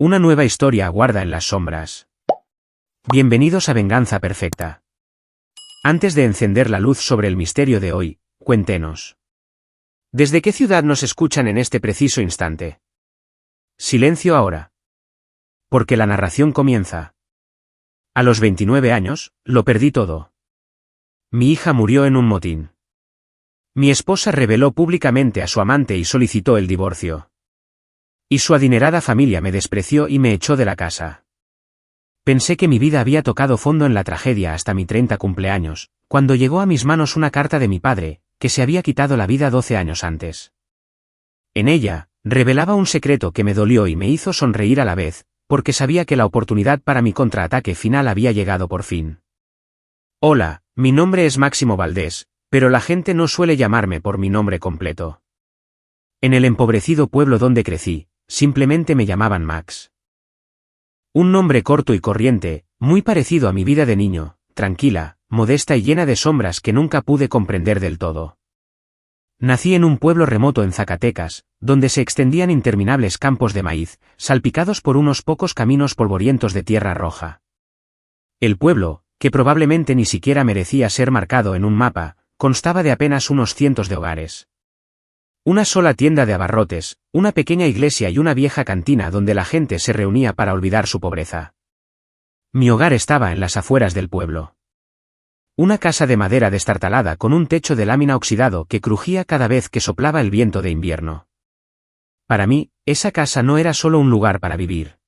Una nueva historia aguarda en las sombras. Bienvenidos a Venganza Perfecta. Antes de encender la luz sobre el misterio de hoy, cuéntenos. ¿Desde qué ciudad nos escuchan en este preciso instante? Silencio ahora. Porque la narración comienza. A los 29 años, lo perdí todo. Mi hija murió en un motín. Mi esposa reveló públicamente a su amante y solicitó el divorcio. Y su adinerada familia me despreció y me echó de la casa. Pensé que mi vida había tocado fondo en la tragedia hasta mi 30 cumpleaños, cuando llegó a mis manos una carta de mi padre, que se había quitado la vida 12 años antes. En ella, revelaba un secreto que me dolió y me hizo sonreír a la vez, porque sabía que la oportunidad para mi contraataque final había llegado por fin. Hola, mi nombre es Máximo Valdés, pero la gente no suele llamarme por mi nombre completo. En el empobrecido pueblo donde crecí, simplemente me llamaban Max. Un nombre corto y corriente, muy parecido a mi vida de niño, tranquila, modesta y llena de sombras que nunca pude comprender del todo. Nací en un pueblo remoto en Zacatecas, donde se extendían interminables campos de maíz, salpicados por unos pocos caminos polvorientos de tierra roja. El pueblo, que probablemente ni siquiera merecía ser marcado en un mapa, constaba de apenas unos cientos de hogares. Una sola tienda de abarrotes, una pequeña iglesia y una vieja cantina donde la gente se reunía para olvidar su pobreza. Mi hogar estaba en las afueras del pueblo. Una casa de madera destartalada con un techo de lámina oxidado que crujía cada vez que soplaba el viento de invierno. Para mí, esa casa no era solo un lugar para vivir.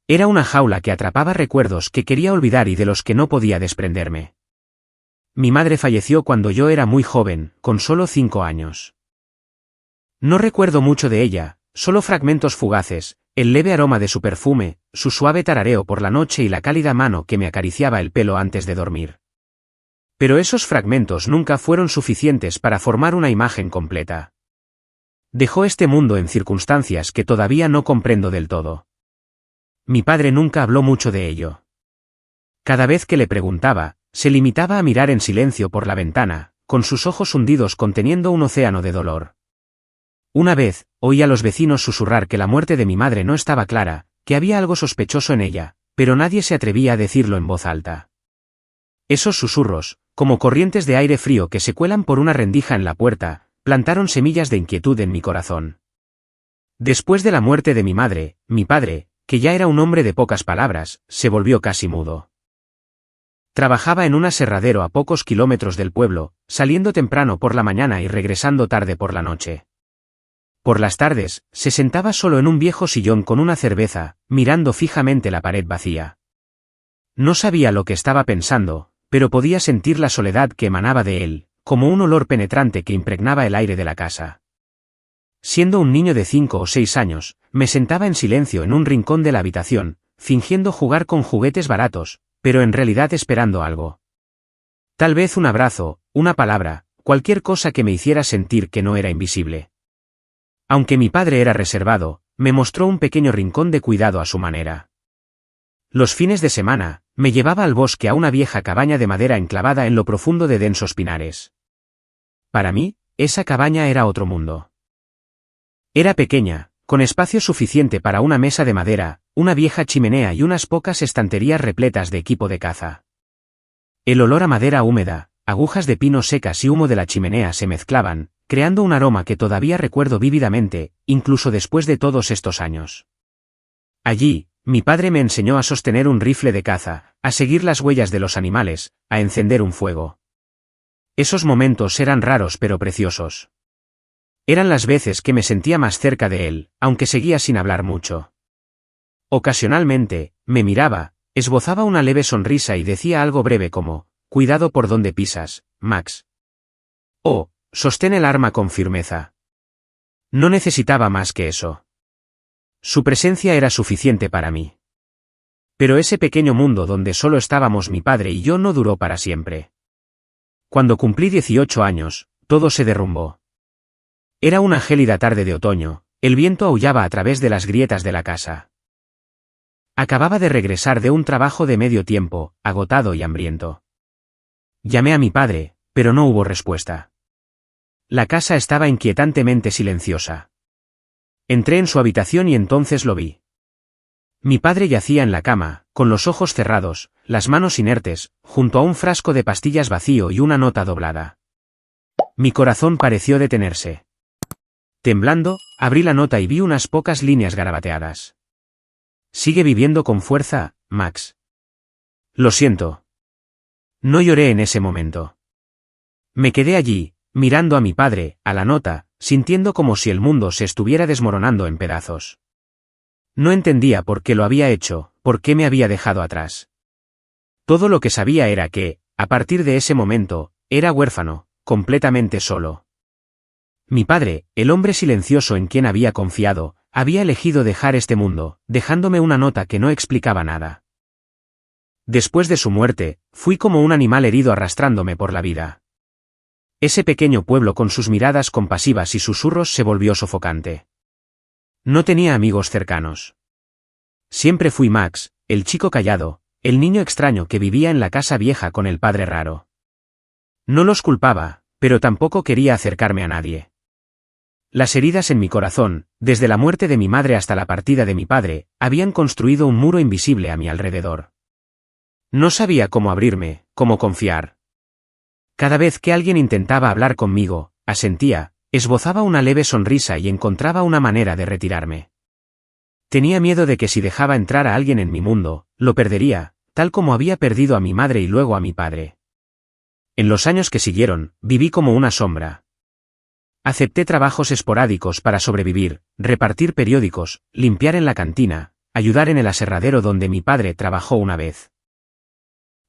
Era una jaula que atrapaba recuerdos que quería olvidar y de los que no podía desprenderme. Mi madre falleció cuando yo era muy joven, con solo 5 años. No recuerdo mucho de ella, solo fragmentos fugaces, el leve aroma de su perfume, su suave tarareo por la noche y la cálida mano que me acariciaba el pelo antes de dormir. Pero esos fragmentos nunca fueron suficientes para formar una imagen completa. Dejó este mundo en circunstancias que todavía no comprendo del todo. Mi padre nunca habló mucho de ello. Cada vez que le preguntaba, se limitaba a mirar en silencio por la ventana, con sus ojos hundidos conteniendo un océano de dolor. Una vez, oí a los vecinos susurrar que la muerte de mi madre no estaba clara, que había algo sospechoso en ella, pero nadie se atrevía a decirlo en voz alta. Esos susurros, como corrientes de aire frío que se cuelan por una rendija en la puerta, plantaron semillas de inquietud en mi corazón. Después de la muerte de mi madre, mi padre, que ya era un hombre de pocas palabras, se volvió casi mudo. Trabajaba en un aserradero a pocos kilómetros del pueblo, saliendo temprano por la mañana y regresando tarde por la noche. Por las tardes, se sentaba solo en un viejo sillón con una cerveza, mirando fijamente la pared vacía. No sabía lo que estaba pensando, pero podía sentir la soledad que emanaba de él, como un olor penetrante que impregnaba el aire de la casa. Siendo un niño de 5 o 6 años, me sentaba en silencio en un rincón de la habitación, fingiendo jugar con juguetes baratos, pero en realidad esperando algo. Tal vez un abrazo, una palabra, cualquier cosa que me hiciera sentir que no era invisible. Aunque mi padre era reservado, me mostró un pequeño rincón de cuidado a su manera. Los fines de semana, me llevaba al bosque a una vieja cabaña de madera enclavada en lo profundo de densos pinares. Para mí, esa cabaña era otro mundo. Era pequeña, con espacio suficiente para una mesa de madera, una vieja chimenea y unas pocas estanterías repletas de equipo de caza. El olor a madera húmeda, agujas de pino secas y humo de la chimenea se mezclaban, creando un aroma que todavía recuerdo vívidamente, incluso después de todos estos años. Allí, mi padre me enseñó a sostener un rifle de caza, a seguir las huellas de los animales, a encender un fuego. Esos momentos eran raros pero preciosos. Eran las veces que me sentía más cerca de él, aunque seguía sin hablar mucho. Ocasionalmente, me miraba, esbozaba una leve sonrisa y decía algo breve como, «Cuidado por donde pisas, Max». O, «Sostén el arma con firmeza». No necesitaba más que eso. Su presencia era suficiente para mí. Pero ese pequeño mundo donde solo estábamos mi padre y yo no duró para siempre. Cuando cumplí 18 años, todo se derrumbó. Era una gélida tarde de otoño, el viento aullaba a través de las grietas de la casa. Acababa de regresar de un trabajo de medio tiempo, agotado y hambriento. Llamé a mi padre, pero no hubo respuesta. La casa estaba inquietantemente silenciosa. Entré en su habitación y entonces lo vi. Mi padre yacía en la cama, con los ojos cerrados, las manos inertes, junto a un frasco de pastillas vacío y una nota doblada. Mi corazón pareció detenerse. Temblando, abrí la nota y vi unas pocas líneas garabateadas. Sigue viviendo con fuerza, Max. Lo siento. No lloré en ese momento. Me quedé allí, mirando a mi padre, a la nota, sintiendo como si el mundo se estuviera desmoronando en pedazos. No entendía por qué lo había hecho, por qué me había dejado atrás. Todo lo que sabía era que, a partir de ese momento, era huérfano, completamente solo. Mi padre, el hombre silencioso en quien había confiado, había elegido dejar este mundo, dejándome una nota que no explicaba nada. Después de su muerte, fui como un animal herido arrastrándome por la vida. Ese pequeño pueblo con sus miradas compasivas y susurros se volvió sofocante. No tenía amigos cercanos. Siempre fui Max, el chico callado, el niño extraño que vivía en la casa vieja con el padre raro. No los culpaba, pero tampoco quería acercarme a nadie. Las heridas en mi corazón, desde la muerte de mi madre hasta la partida de mi padre, habían construido un muro invisible a mi alrededor. No sabía cómo abrirme, cómo confiar. Cada vez que alguien intentaba hablar conmigo, asentía, esbozaba una leve sonrisa y encontraba una manera de retirarme. Tenía miedo de que si dejaba entrar a alguien en mi mundo, lo perdería, tal como había perdido a mi madre y luego a mi padre. En los años que siguieron, viví como una sombra. Acepté trabajos esporádicos para sobrevivir, repartir periódicos, limpiar en la cantina, ayudar en el aserradero donde mi padre trabajó una vez.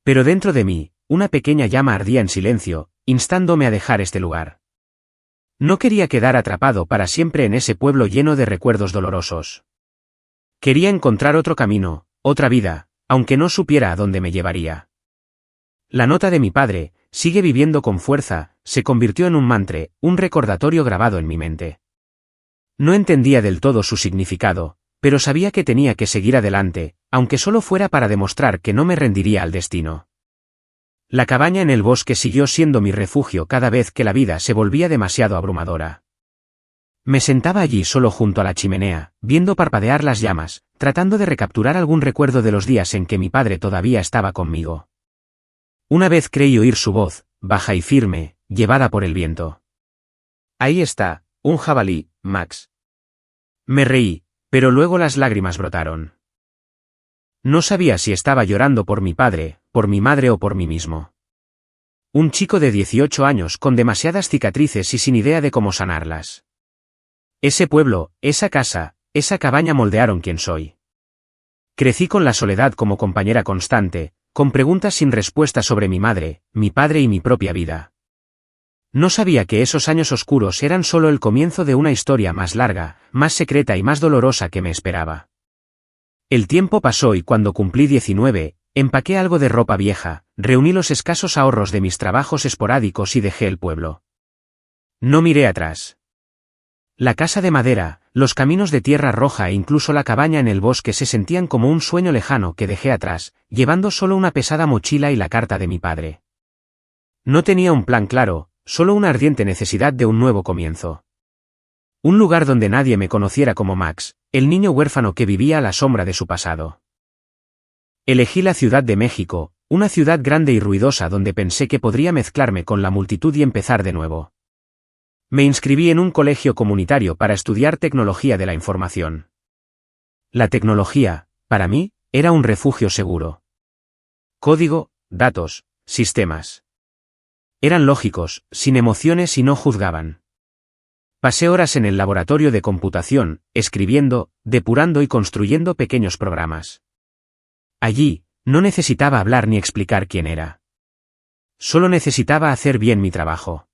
Pero dentro de mí, una pequeña llama ardía en silencio, instándome a dejar este lugar. No quería quedar atrapado para siempre en ese pueblo lleno de recuerdos dolorosos. Quería encontrar otro camino, otra vida, aunque no supiera a dónde me llevaría. La nota de mi padre, sigue viviendo con fuerza, se convirtió en un mantra, un recordatorio grabado en mi mente. No entendía del todo su significado, pero sabía que tenía que seguir adelante, aunque solo fuera para demostrar que no me rendiría al destino. La cabaña en el bosque siguió siendo mi refugio cada vez que la vida se volvía demasiado abrumadora. Me sentaba allí solo junto a la chimenea, viendo parpadear las llamas, tratando de recapturar algún recuerdo de los días en que mi padre todavía estaba conmigo. Una vez creí oír su voz, baja y firme, llevada por el viento. Ahí está, un jabalí, Max. Me reí, pero luego las lágrimas brotaron. No sabía si estaba llorando por mi padre, por mi madre o por mí mismo. Un chico de 18 años con demasiadas cicatrices y sin idea de cómo sanarlas. Ese pueblo, esa casa, esa cabaña moldearon quién soy. Crecí con la soledad como compañera constante, con preguntas sin respuesta sobre mi madre, mi padre y mi propia vida. No sabía que esos años oscuros eran solo el comienzo de una historia más larga, más secreta y más dolorosa que me esperaba. El tiempo pasó y cuando cumplí 19, empaqué algo de ropa vieja, reuní los escasos ahorros de mis trabajos esporádicos y dejé el pueblo. No miré atrás. La casa de madera, los caminos de tierra roja e incluso la cabaña en el bosque se sentían como un sueño lejano que dejé atrás, llevando solo una pesada mochila y la carta de mi padre. No tenía un plan claro, solo una ardiente necesidad de un nuevo comienzo. Un lugar donde nadie me conociera como Max, el niño huérfano que vivía a la sombra de su pasado. Elegí la Ciudad de México, una ciudad grande y ruidosa donde pensé que podría mezclarme con la multitud y empezar de nuevo. Me inscribí en un colegio comunitario para estudiar tecnología de la información. La tecnología, para mí, era un refugio seguro. Código, datos, sistemas. Eran lógicos, sin emociones y no juzgaban. Pasé horas en el laboratorio de computación, escribiendo, depurando y construyendo pequeños programas. Allí, no necesitaba hablar ni explicar quién era. Solo necesitaba hacer bien mi trabajo.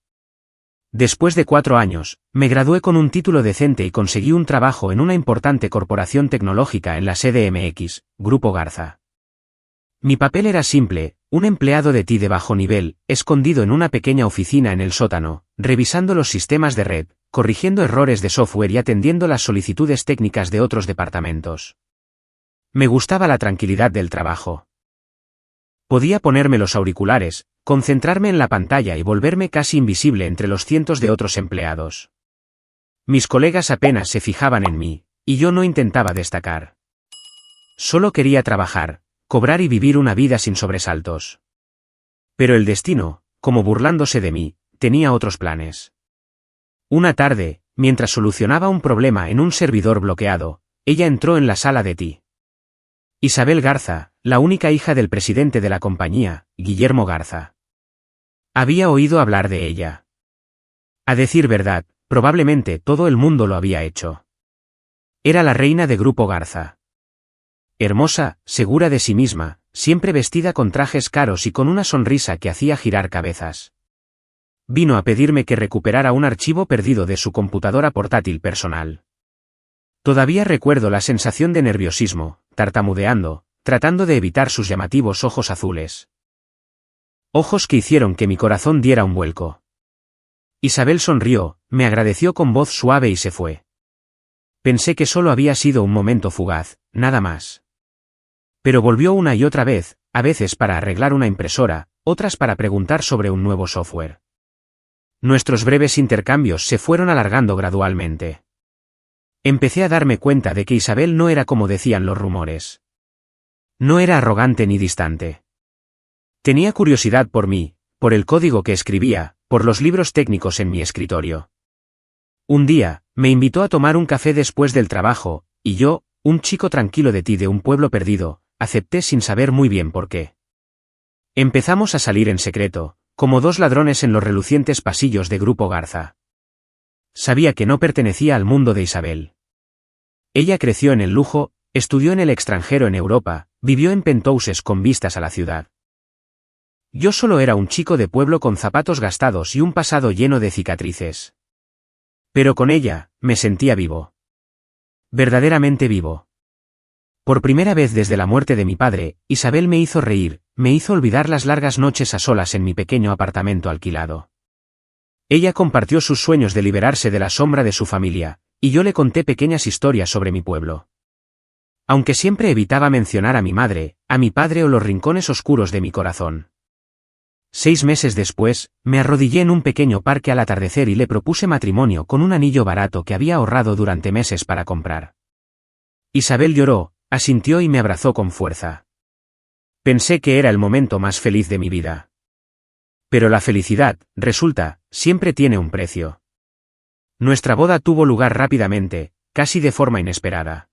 Después de 4 años, me gradué con un título decente y conseguí un trabajo en una importante corporación tecnológica en la CDMX, Grupo Garza. Mi papel era simple, un empleado de TI de bajo nivel, escondido en una pequeña oficina en el sótano, revisando los sistemas de red, corrigiendo errores de software y atendiendo las solicitudes técnicas de otros departamentos. Me gustaba la tranquilidad del trabajo. Podía ponerme los auriculares, concentrarme en la pantalla y volverme casi invisible entre los cientos de otros empleados. Mis colegas apenas se fijaban en mí, y yo no intentaba destacar. Solo quería trabajar, cobrar y vivir una vida sin sobresaltos. Pero el destino, como burlándose de mí, tenía otros planes. Una tarde, mientras solucionaba un problema en un servidor bloqueado, ella entró en la sala de ti. Isabel Garza, la única hija del presidente de la compañía, Guillermo Garza. Había oído hablar de ella. A decir verdad, probablemente todo el mundo lo había hecho. Era la reina de Grupo Garza. Hermosa, segura de sí misma, siempre vestida con trajes caros y con una sonrisa que hacía girar cabezas. Vino a pedirme que recuperara un archivo perdido de su computadora portátil personal. Todavía recuerdo la sensación de nerviosismo, tartamudeando, tratando de evitar sus llamativos ojos azules. Ojos que hicieron que mi corazón diera un vuelco. Isabel sonrió, me agradeció con voz suave y se fue. Pensé que solo había sido un momento fugaz, nada más. Pero volvió una y otra vez, a veces para arreglar una impresora, otras para preguntar sobre un nuevo software. Nuestros breves intercambios se fueron alargando gradualmente. Empecé a darme cuenta de que Isabel no era como decían los rumores. No era arrogante ni distante. Tenía curiosidad por mí, por el código que escribía, por los libros técnicos en mi escritorio. Un día, me invitó a tomar un café después del trabajo, y yo, un chico tranquilo de ti de un pueblo perdido, acepté sin saber muy bien por qué. Empezamos a salir en secreto, como dos ladrones en los relucientes pasillos de Grupo Garza. Sabía que no pertenecía al mundo de Isabel. Ella creció en el lujo, estudió en el extranjero en Europa, vivió en penthouses con vistas a la ciudad. Yo solo era un chico de pueblo con zapatos gastados y un pasado lleno de cicatrices. Pero con ella, me sentía vivo. Verdaderamente vivo. Por primera vez desde la muerte de mi padre, Isabel me hizo reír, me hizo olvidar las largas noches a solas en mi pequeño apartamento alquilado. Ella compartió sus sueños de liberarse de la sombra de su familia, y yo le conté pequeñas historias sobre mi pueblo. Aunque siempre evitaba mencionar a mi madre, a mi padre o los rincones oscuros de mi corazón. 6 meses después, me arrodillé en un pequeño parque al atardecer y le propuse matrimonio con un anillo barato que había ahorrado durante meses para comprar. Isabel lloró, asintió y me abrazó con fuerza. Pensé que era el momento más feliz de mi vida. Pero la felicidad, resulta, siempre tiene un precio. Nuestra boda tuvo lugar rápidamente, casi de forma inesperada.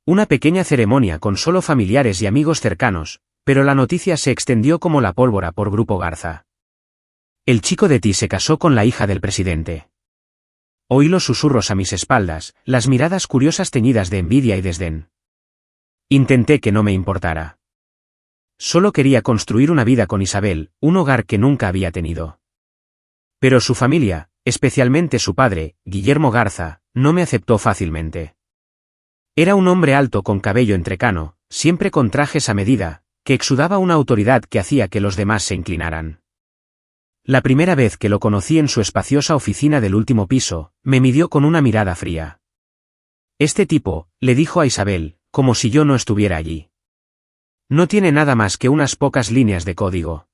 Una pequeña ceremonia con solo familiares y amigos cercanos, pero la noticia se extendió como la pólvora por Grupo Garza. El chico de ti se casó con la hija del presidente. Oí los susurros a mis espaldas, las miradas curiosas teñidas de envidia y desdén. Intenté que no me importara. Solo quería construir una vida con Isabel, un hogar que nunca había tenido. Pero su familia, especialmente su padre, Guillermo Garza, no me aceptó fácilmente. Era un hombre alto con cabello entrecano, siempre con trajes a medida, que exudaba una autoridad que hacía que los demás se inclinaran. La primera vez que lo conocí en su espaciosa oficina del último piso, me midió con una mirada fría. Este tipo, le dijo a Isabel, como si yo no estuviera allí. No tiene nada más que unas pocas líneas de código.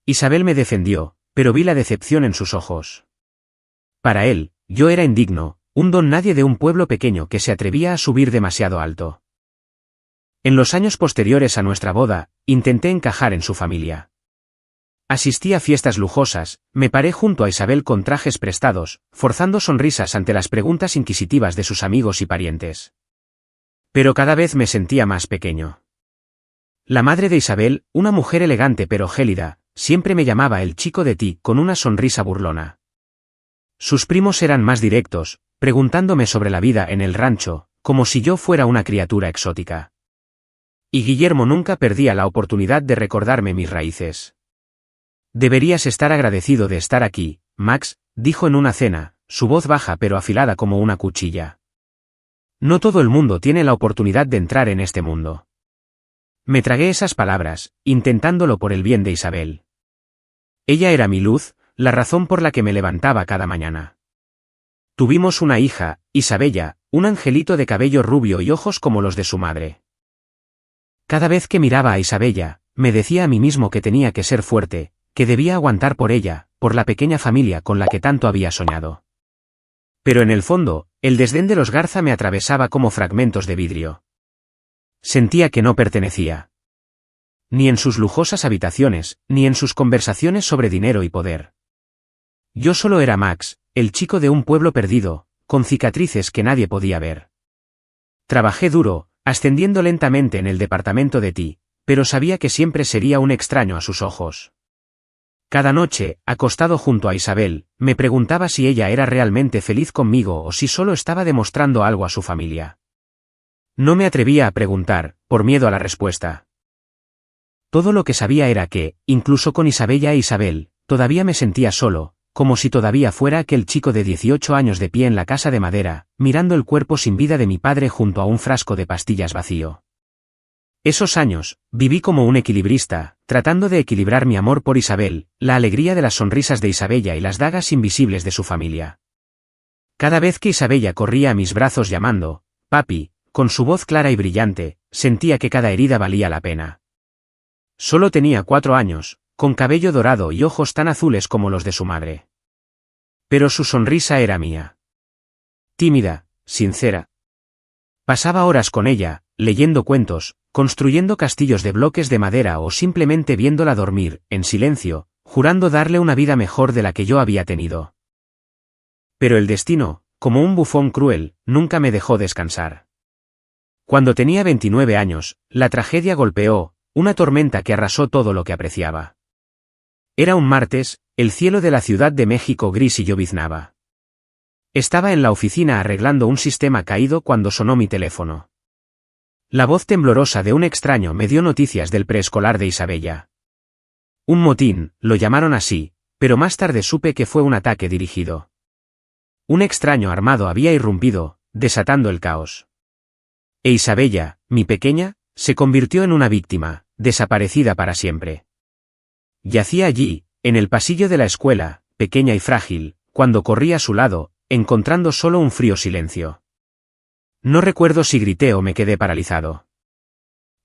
Isabel me defendió, pero vi la decepción en sus ojos. Para él, yo era indigno, un don nadie de un pueblo pequeño que se atrevía a subir demasiado alto. En los años posteriores a nuestra boda, intenté encajar en su familia. Asistí a fiestas lujosas, me paré junto a Isabel con trajes prestados, forzando sonrisas ante las preguntas inquisitivas de sus amigos y parientes. Pero cada vez me sentía más pequeño. La madre de Isabel, una mujer elegante pero gélida, siempre me llamaba el chico de ti con una sonrisa burlona. Sus primos eran más directos, preguntándome sobre la vida en el rancho, como si yo fuera una criatura exótica. Y Guillermo nunca perdía la oportunidad de recordarme mis raíces. Deberías estar agradecido de estar aquí, Max, dijo en una cena, su voz baja pero afilada como una cuchilla. No todo el mundo tiene la oportunidad de entrar en este mundo. Me tragué esas palabras, intentándolo por el bien de Isabel. Ella era mi luz, la razón por la que me levantaba cada mañana. Tuvimos una hija, Isabella, un angelito de cabello rubio y ojos como los de su madre. Cada vez que miraba a Isabella, me decía a mí mismo que tenía que ser fuerte, que debía aguantar por ella, por la pequeña familia con la que tanto había soñado. Pero en el fondo, el desdén de los Garza me atravesaba como fragmentos de vidrio. Sentía que no pertenecía. Ni en sus lujosas habitaciones, ni en sus conversaciones sobre dinero y poder. Yo solo era Max, el chico de un pueblo perdido, con cicatrices que nadie podía ver. Trabajé duro, ascendiendo lentamente en el departamento de Ti, pero sabía que siempre sería un extraño a sus ojos. Cada noche, acostado junto a Isabel, me preguntaba si ella era realmente feliz conmigo o si solo estaba demostrando algo a su familia. No me atrevía a preguntar, por miedo a la respuesta. Todo lo que sabía era que, incluso con Isabella e Isabel, todavía me sentía solo, como si todavía fuera aquel chico de 18 años de pie en la casa de madera, mirando el cuerpo sin vida de mi padre junto a un frasco de pastillas vacío. Esos años, viví como un equilibrista, tratando de equilibrar mi amor por Isabel, la alegría de las sonrisas de Isabella y las dagas invisibles de su familia. Cada vez que Isabella corría a mis brazos llamando, «Papi», con su voz clara y brillante, sentía que cada herida valía la pena. Solo tenía 4 años, con cabello dorado y ojos tan azules como los de su madre. Pero su sonrisa era mía. Tímida, sincera. Pasaba horas con ella, leyendo cuentos, construyendo castillos de bloques de madera o simplemente viéndola dormir, en silencio, jurando darle una vida mejor de la que yo había tenido. Pero el destino, como un bufón cruel, nunca me dejó descansar. Cuando tenía 29 años, la tragedia golpeó, una tormenta que arrasó todo lo que apreciaba. Era un martes, el cielo de la Ciudad de México gris y lloviznaba. Estaba en la oficina arreglando un sistema caído cuando sonó mi teléfono. La voz temblorosa de un extraño me dio noticias del preescolar de Isabella. Un motín, lo llamaron así, pero más tarde supe que fue un ataque dirigido. Un extraño armado había irrumpido, desatando el caos. E Isabella, mi pequeña, se convirtió en una víctima, desaparecida para siempre. Yacía allí, en el pasillo de la escuela, pequeña y frágil, cuando corrí a su lado, encontrando solo un frío silencio. No recuerdo si grité o me quedé paralizado.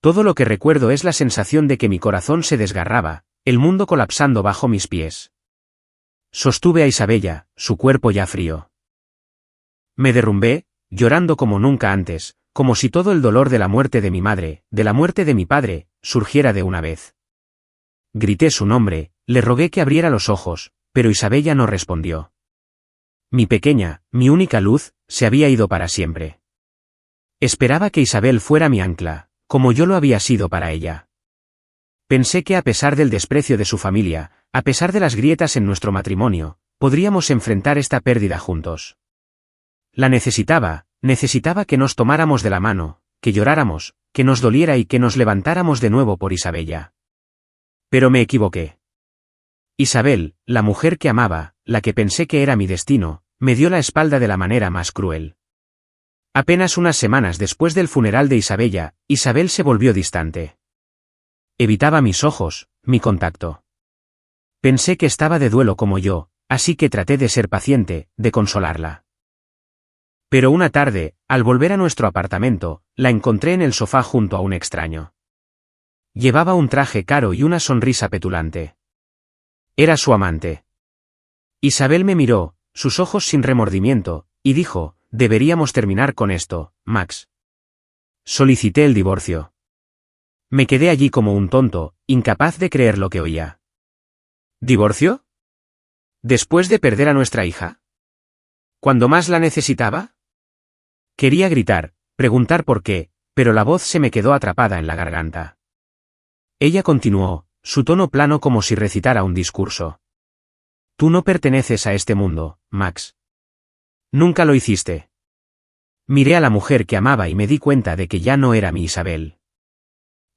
Todo lo que recuerdo es la sensación de que mi corazón se desgarraba, el mundo colapsando bajo mis pies. Sostuve a Isabella, su cuerpo ya frío. Me derrumbé, llorando como nunca antes, como si todo el dolor de la muerte de mi madre, de la muerte de mi padre, surgiera de una vez. Grité su nombre, le rogué que abriera los ojos, pero Isabella no respondió. Mi pequeña, mi única luz, se había ido para siempre. Esperaba que Isabel fuera mi ancla, como yo lo había sido para ella. Pensé que a pesar del desprecio de su familia, a pesar de las grietas en nuestro matrimonio, podríamos enfrentar esta pérdida juntos. La necesitaba que nos tomáramos de la mano, que lloráramos, que nos doliera y que nos levantáramos de nuevo por Isabella. Pero me equivoqué. Isabel, la mujer que amaba, la que pensé que era mi destino, me dio la espalda de la manera más cruel. Apenas unas semanas después del funeral de Isabella, Isabel se volvió distante. Evitaba mis ojos, mi contacto. Pensé que estaba de duelo como yo, así que traté de ser paciente, de consolarla. Pero una tarde, al volver a nuestro apartamento, la encontré en el sofá junto a un extraño. Llevaba un traje caro y una sonrisa petulante. Era su amante. Isabel me miró, sus ojos sin remordimiento, y dijo, «Deberíamos terminar con esto, Max». Solicité el divorcio. Me quedé allí como un tonto, incapaz de creer lo que oía. ¿Divorcio? ¿Después de perder a nuestra hija? ¿Cuando más la necesitaba? Quería gritar, preguntar por qué, pero la voz se me quedó atrapada en la garganta. Ella continuó, su tono plano como si recitara un discurso. Tú no perteneces a este mundo, Max. Nunca lo hiciste. Miré a la mujer que amaba y me di cuenta de que ya no era mi Isabel.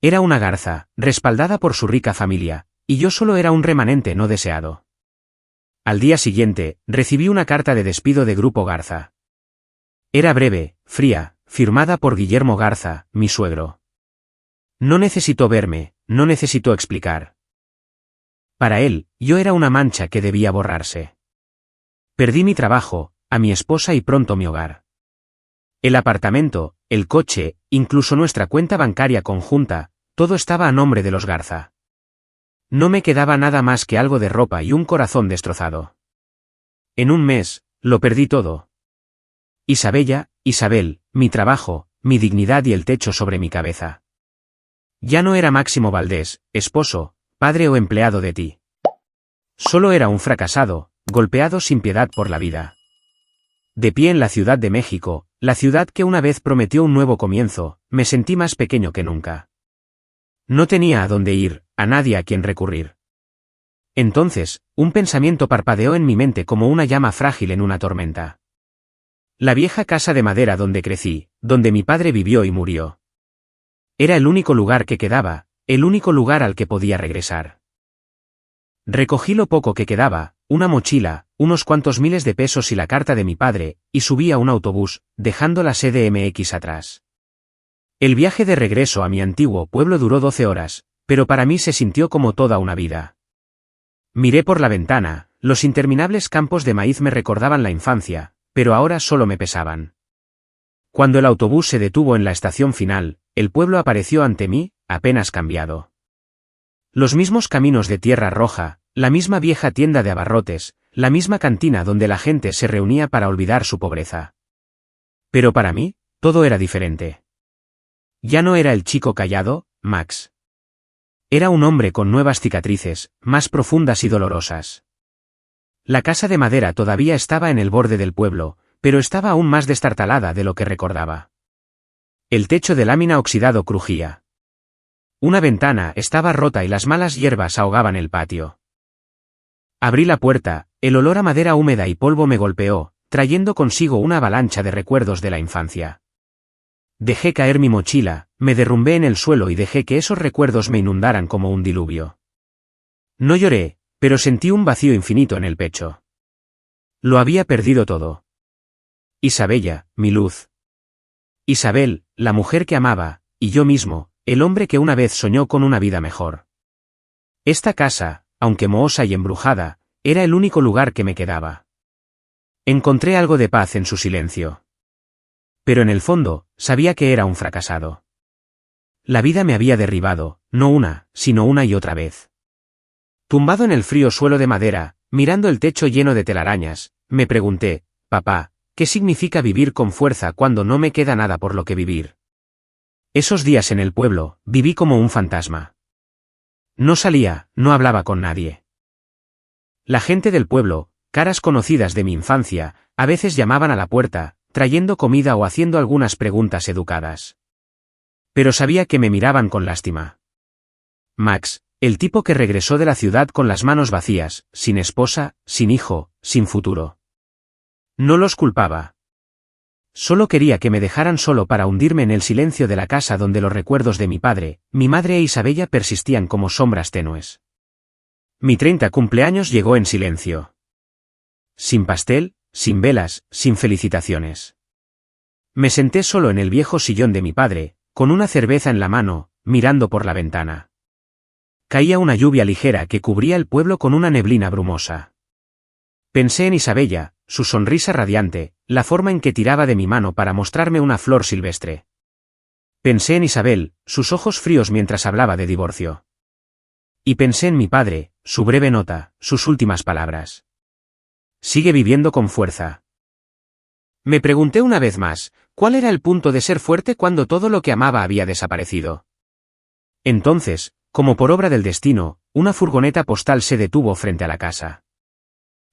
Era una garza, respaldada por su rica familia, y yo solo era un remanente no deseado. Al día siguiente, recibí una carta de despido de Grupo Garza. Era breve, fría, firmada por Guillermo Garza, mi suegro. No necesitó verme, no necesitó explicar. Para él, yo era una mancha que debía borrarse. Perdí mi trabajo, a mi esposa y pronto mi hogar. El apartamento, el coche, incluso nuestra cuenta bancaria conjunta, todo estaba a nombre de los Garza. No me quedaba nada más que algo de ropa y un corazón destrozado. En un mes, lo perdí todo. Isabel, mi trabajo, mi dignidad y el techo sobre mi cabeza. Ya no era Máximo Valdés, esposo, padre o empleado de ti. Solo era un fracasado, golpeado sin piedad por la vida. De pie en la Ciudad de México, la ciudad que una vez prometió un nuevo comienzo, me sentí más pequeño que nunca. No tenía a dónde ir, a nadie a quien recurrir. Entonces, un pensamiento parpadeó en mi mente como una llama frágil en una tormenta. La vieja casa de madera donde crecí, donde mi padre vivió y murió. Era el único lugar que quedaba, el único lugar al que podía regresar. Recogí lo poco que quedaba, una mochila, unos cuantos miles de pesos y la carta de mi padre, y subí a un autobús, dejando la CDMX atrás. El viaje de regreso a mi antiguo pueblo duró 12 horas, pero para mí se sintió como toda una vida. Miré por la ventana, los interminables campos de maíz me recordaban la infancia, pero ahora solo me pesaban. Cuando el autobús se detuvo en la estación final, el pueblo apareció ante mí, apenas cambiado. Los mismos caminos de tierra roja, la misma vieja tienda de abarrotes, la misma cantina donde la gente se reunía para olvidar su pobreza. Pero para mí, todo era diferente. Ya no era el chico callado, Max. Era un hombre con nuevas cicatrices, más profundas y dolorosas. La casa de madera todavía estaba en el borde del pueblo, pero estaba aún más destartalada de lo que recordaba. El techo de lámina oxidado crujía. Una ventana estaba rota y las malas hierbas ahogaban el patio. Abrí la puerta, el olor a madera húmeda y polvo me golpeó, trayendo consigo una avalancha de recuerdos de la infancia. Dejé caer mi mochila, me derrumbé en el suelo y dejé que esos recuerdos me inundaran como un diluvio. No lloré, pero sentí un vacío infinito en el pecho. Lo había perdido todo. Isabella, mi luz. Isabel, la mujer que amaba, y yo mismo, el hombre que una vez soñó con una vida mejor. Esta casa, aunque mohosa y embrujada, era el único lugar que me quedaba. Encontré algo de paz en su silencio. Pero en el fondo, sabía que era un fracasado. La vida me había derribado, no una, sino una y otra vez. Tumbado en el frío suelo de madera, mirando el techo lleno de telarañas, me pregunté, papá, ¿qué significa vivir con fuerza cuando no me queda nada por lo que vivir? Esos días en el pueblo, viví como un fantasma. No salía, no hablaba con nadie. La gente del pueblo, caras conocidas de mi infancia, a veces llamaban a la puerta, trayendo comida o haciendo algunas preguntas educadas. Pero sabía que me miraban con lástima. Max, el tipo que regresó de la ciudad con las manos vacías, sin esposa, sin hijo, sin futuro. No los culpaba. Solo quería que me dejaran solo para hundirme en el silencio de la casa donde los recuerdos de mi padre, mi madre e Isabella persistían como sombras tenues. Mi 30 cumpleaños llegó en silencio. Sin pastel, sin velas, sin felicitaciones. Me senté solo en el viejo sillón de mi padre, con una cerveza en la mano, mirando por la ventana. Caía una lluvia ligera que cubría el pueblo con una neblina brumosa. Pensé en Isabella, su sonrisa radiante, la forma en que tiraba de mi mano para mostrarme una flor silvestre. Pensé en Isabel, sus ojos fríos mientras hablaba de divorcio. Y pensé en mi padre, su breve nota, sus últimas palabras. Sigue viviendo con fuerza. Me pregunté una vez más, ¿cuál era el punto de ser fuerte cuando todo lo que amaba había desaparecido? Entonces, como por obra del destino, una furgoneta postal se detuvo frente a la casa.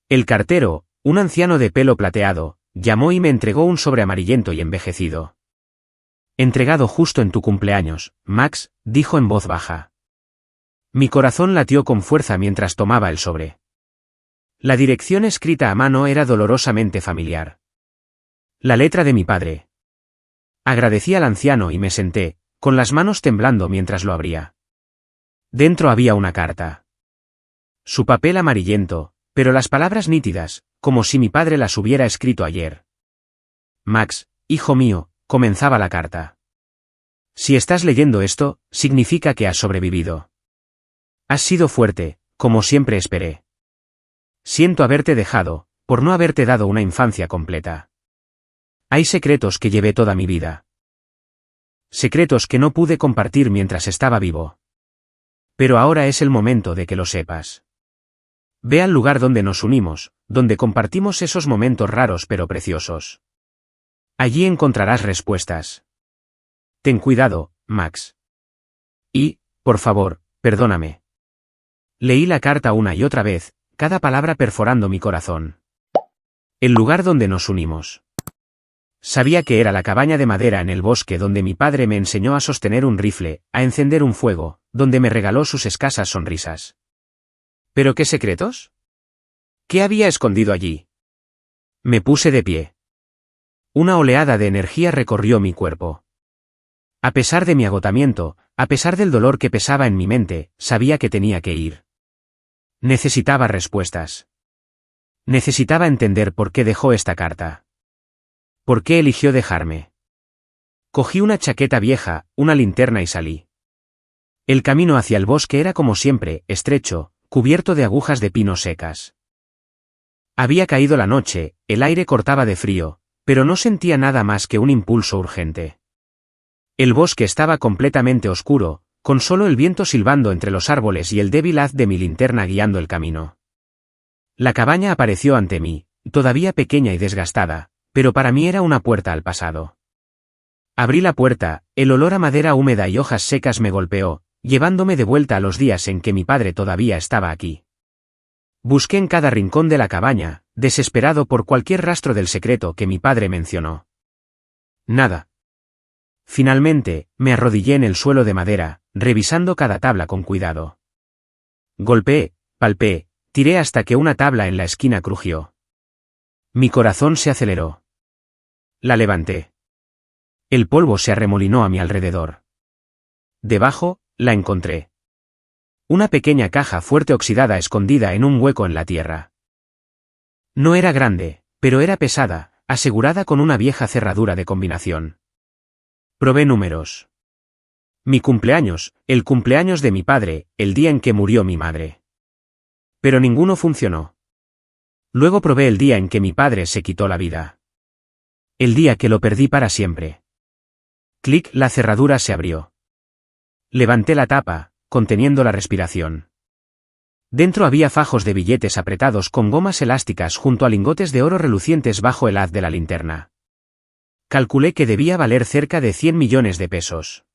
El cartero, un anciano de pelo plateado, llamó y me entregó un sobre amarillento y envejecido. Entregado justo en tu cumpleaños, Max, dijo en voz baja. Mi corazón latió con fuerza mientras tomaba el sobre. La dirección escrita a mano era dolorosamente familiar. La letra de mi padre. Agradecí al anciano y me senté, con las manos temblando mientras lo abría. Dentro había una carta. Su papel amarillento, pero las palabras nítidas, como si mi padre las hubiera escrito ayer. Max, hijo mío, comenzaba la carta. Si estás leyendo esto, significa que has sobrevivido. Has sido fuerte, como siempre esperé. Siento haberte dejado, por no haberte dado una infancia completa. Hay secretos que llevé toda mi vida. Secretos que no pude compartir mientras estaba vivo. Pero ahora es el momento de que lo sepas. Ve al lugar donde nos unimos, donde compartimos esos momentos raros pero preciosos. Allí encontrarás respuestas. Ten cuidado, Max. Y, por favor, perdóname. Leí la carta una y otra vez, cada palabra perforando mi corazón. El lugar donde nos unimos. Sabía que era la cabaña de madera en el bosque donde mi padre me enseñó a sostener un rifle, a encender un fuego, donde me regaló sus escasas sonrisas. ¿Pero qué secretos? ¿Qué había escondido allí? Me puse de pie. Una oleada de energía recorrió mi cuerpo. A pesar de mi agotamiento, a pesar del dolor que pesaba en mi mente, sabía que tenía que ir. Necesitaba respuestas. Necesitaba entender por qué dejó esta carta. ¿Por qué eligió dejarme? Cogí una chaqueta vieja, una linterna y salí. El camino hacia el bosque era como siempre, estrecho, cubierto de agujas de pino secas. Había caído la noche, el aire cortaba de frío, pero no sentía nada más que un impulso urgente. El bosque estaba completamente oscuro, con solo el viento silbando entre los árboles y el débil haz de mi linterna guiando el camino. La cabaña apareció ante mí, todavía pequeña y desgastada, pero para mí era una puerta al pasado. Abrí la puerta, el olor a madera húmeda y hojas secas me golpeó, llevándome de vuelta a los días en que mi padre todavía estaba aquí. Busqué en cada rincón de la cabaña, desesperado por cualquier rastro del secreto que mi padre mencionó. Nada. Finalmente, me arrodillé en el suelo de madera, revisando cada tabla con cuidado. Golpeé, palpé, tiré hasta que una tabla en la esquina crujió. Mi corazón se aceleró. La levanté. El polvo se arremolinó a mi alrededor. Debajo, la encontré. Una pequeña caja fuerte oxidada escondida en un hueco en la tierra. No era grande, pero era pesada, asegurada con una vieja cerradura de combinación. Probé números. Mi cumpleaños, el cumpleaños de mi padre, el día en que murió mi madre. Pero ninguno funcionó. Luego probé el día en que mi padre se quitó la vida. El día que lo perdí para siempre. Clic, la cerradura se abrió. Levanté la tapa, conteniendo la respiración. Dentro había fajos de billetes apretados con gomas elásticas junto a lingotes de oro relucientes bajo el haz de la linterna. Calculé que debía valer cerca de 100 millones de pesos.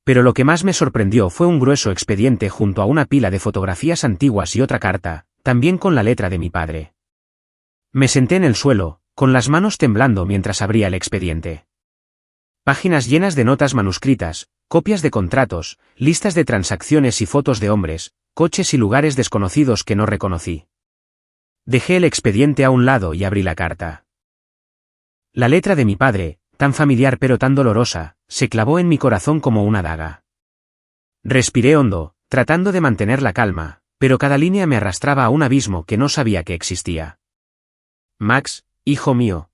Pero lo que más me sorprendió fue un grueso expediente junto a una pila de fotografías antiguas y otra carta, también con la letra de mi padre. Me senté en el suelo, con las manos temblando mientras abría el expediente. Páginas llenas de notas manuscritas, copias de contratos, listas de transacciones y fotos de hombres, coches y lugares desconocidos que no reconocí. Dejé el expediente a un lado y abrí la carta. La letra de mi padre, tan familiar pero tan dolorosa, se clavó en mi corazón como una daga. Respiré hondo, tratando de mantener la calma, pero cada línea me arrastraba a un abismo que no sabía que existía. Max, hijo mío.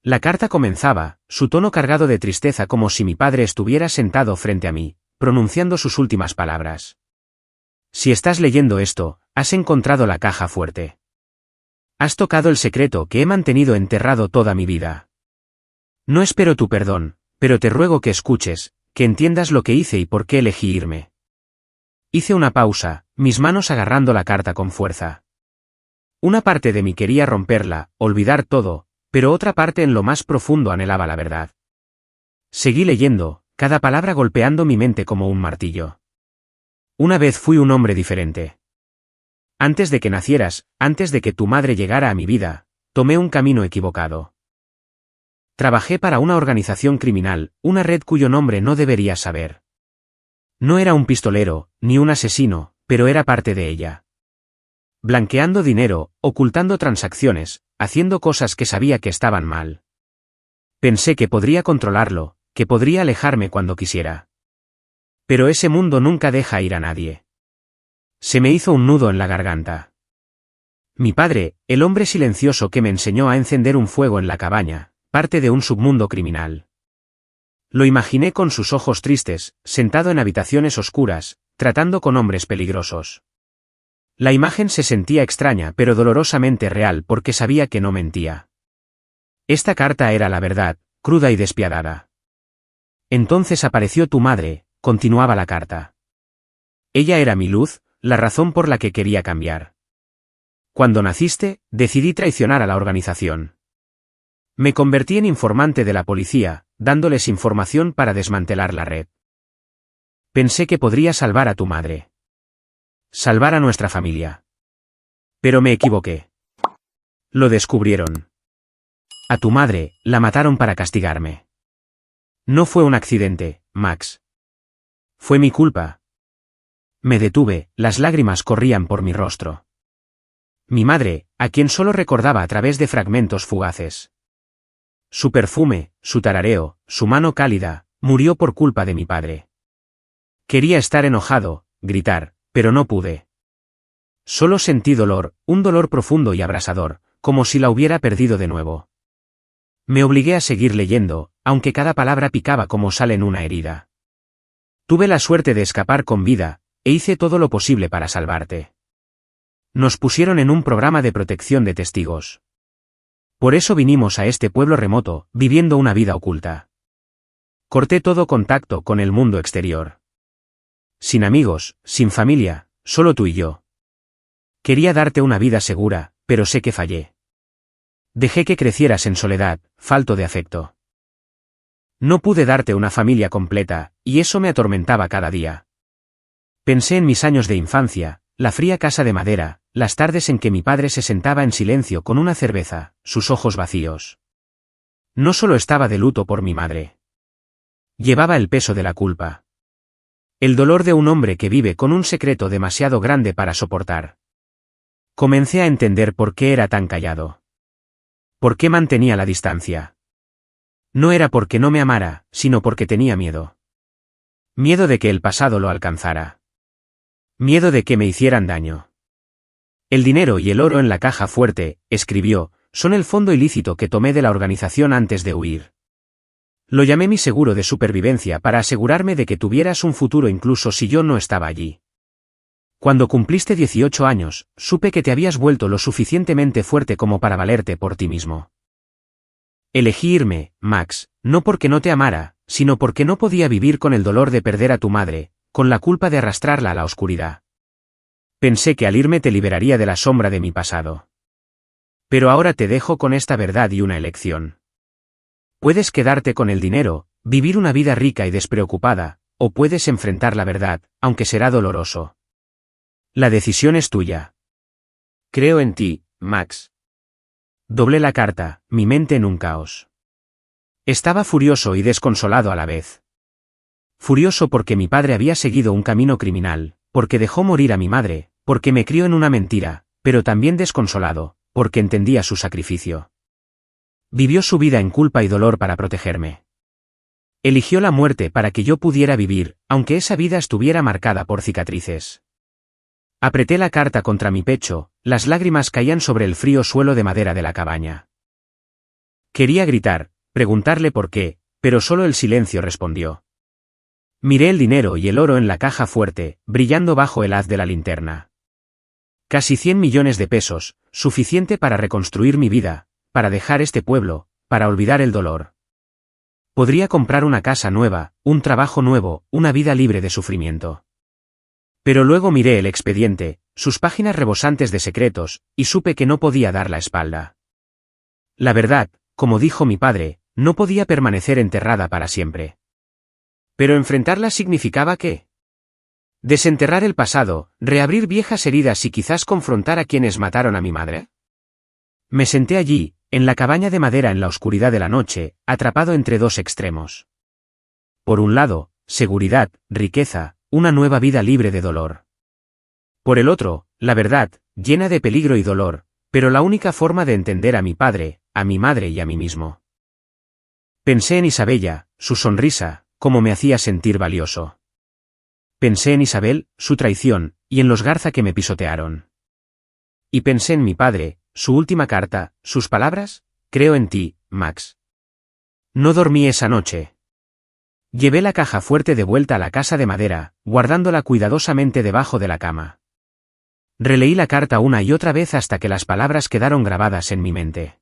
La carta comenzaba, su tono cargado de tristeza como si mi padre estuviera sentado frente a mí, pronunciando sus últimas palabras. Si estás leyendo esto, has encontrado la caja fuerte. Has tocado el secreto que he mantenido enterrado toda mi vida. No espero tu perdón, pero te ruego que escuches, que entiendas lo que hice y por qué elegí irme. Hice una pausa, mis manos agarrando la carta con fuerza. Una parte de mí quería romperla, olvidar todo, pero otra parte en lo más profundo anhelaba la verdad. Seguí leyendo, cada palabra golpeando mi mente como un martillo. Una vez fui un hombre diferente. Antes de que nacieras, antes de que tu madre llegara a mi vida, tomé un camino equivocado. Trabajé para una organización criminal, una red cuyo nombre no deberías saber. No era un pistolero, ni un asesino, pero era parte de ella. Blanqueando dinero, ocultando transacciones, haciendo cosas que sabía que estaban mal. Pensé que podría controlarlo, que podría alejarme cuando quisiera. Pero ese mundo nunca deja ir a nadie. Se me hizo un nudo en la garganta. Mi padre, el hombre silencioso que me enseñó a encender un fuego en la cabaña, parte de un submundo criminal. Lo imaginé con sus ojos tristes, sentado en habitaciones oscuras, tratando con hombres peligrosos. La imagen se sentía extraña pero dolorosamente real porque sabía que no mentía. Esta carta era la verdad, cruda y despiadada. Entonces apareció tu madre, continuaba la carta. Ella era mi luz, la razón por la que quería cambiar. Cuando naciste, decidí traicionar a la organización. Me convertí en informante de la policía, dándoles información para desmantelar la red. Pensé que podría salvar a tu madre. Salvar a nuestra familia. Pero me equivoqué. Lo descubrieron. A tu madre, la mataron para castigarme. No fue un accidente, Max. Fue mi culpa. Me detuve, las lágrimas corrían por mi rostro. Mi madre, a quien solo recordaba a través de fragmentos fugaces. Su perfume, su tarareo, su mano cálida, murió por culpa de mi padre. Quería estar enojado, gritar, pero no pude. Solo sentí dolor, un dolor profundo y abrasador, como si la hubiera perdido de nuevo. Me obligué a seguir leyendo, aunque cada palabra picaba como sal en una herida. Tuve la suerte de escapar con vida, e hice todo lo posible para salvarte. Nos pusieron en un programa de protección de testigos. Por eso vinimos a este pueblo remoto, viviendo una vida oculta. Corté todo contacto con el mundo exterior. Sin amigos, sin familia, solo tú y yo. Quería darte una vida segura, pero sé que fallé. Dejé que crecieras en soledad, falto de afecto. No pude darte una familia completa, y eso me atormentaba cada día. Pensé en mis años de infancia, la fría casa de madera, las tardes en que mi padre se sentaba en silencio con una cerveza, sus ojos vacíos. No solo estaba de luto por mi madre. Llevaba el peso de la culpa. El dolor de un hombre que vive con un secreto demasiado grande para soportar. Comencé a entender por qué era tan callado. ¿Por qué mantenía la distancia? No era porque no me amara, sino porque tenía miedo. Miedo de que el pasado lo alcanzara. Miedo de que me hicieran daño. El dinero y el oro en la caja fuerte, escribió, son el fondo ilícito que tomé de la organización antes de huir. Lo llamé mi seguro de supervivencia para asegurarme de que tuvieras un futuro incluso si yo no estaba allí. Cuando cumpliste 18 años, supe que te habías vuelto lo suficientemente fuerte como para valerte por ti mismo. Elegí irme, Max, no porque no te amara, sino porque no podía vivir con el dolor de perder a tu madre, con la culpa de arrastrarla a la oscuridad. Pensé que al irme te liberaría de la sombra de mi pasado. Pero ahora te dejo con esta verdad y una elección. Puedes quedarte con el dinero, vivir una vida rica y despreocupada, o puedes enfrentar la verdad, aunque será doloroso. La decisión es tuya. Creo en ti, Max. Doblé la carta, mi mente en un caos. Estaba furioso y desconsolado a la vez. Furioso porque mi padre había seguido un camino criminal, porque dejó morir a mi madre, porque me crió en una mentira, pero también desconsolado, porque entendía su sacrificio. Vivió su vida en culpa y dolor para protegerme. Eligió la muerte para que yo pudiera vivir, aunque esa vida estuviera marcada por cicatrices. Apreté la carta contra mi pecho, las lágrimas caían sobre el frío suelo de madera de la cabaña. Quería gritar, preguntarle por qué, pero solo el silencio respondió. Miré el dinero y el oro en la caja fuerte, brillando bajo el haz de la linterna. Casi 100 millones de pesos, suficiente para reconstruir mi vida, para dejar este pueblo, para olvidar el dolor. Podría comprar una casa nueva, un trabajo nuevo, una vida libre de sufrimiento. Pero luego miré el expediente, sus páginas rebosantes de secretos, y supe que no podía dar la espalda. La verdad, como dijo mi padre, no podía permanecer enterrada para siempre. Pero enfrentarla significaba ¿qué? Desenterrar el pasado, reabrir viejas heridas y quizás confrontar a quienes mataron a mi madre. Me senté allí, en la cabaña de madera en la oscuridad de la noche, atrapado entre dos extremos. Por un lado, seguridad, riqueza, una nueva vida libre de dolor. Por el otro, la verdad, llena de peligro y dolor, pero la única forma de entender a mi padre, a mi madre y a mí mismo. Pensé en Isabella, su sonrisa, cómo me hacía sentir valioso. Pensé en Isabel, su traición, y en los Garza que me pisotearon. Y pensé en mi padre, su última carta, sus palabras, creo en ti, Max. No dormí esa noche. Llevé la caja fuerte de vuelta a la casa de madera, guardándola cuidadosamente debajo de la cama. Releí la carta una y otra vez hasta que las palabras quedaron grabadas en mi mente.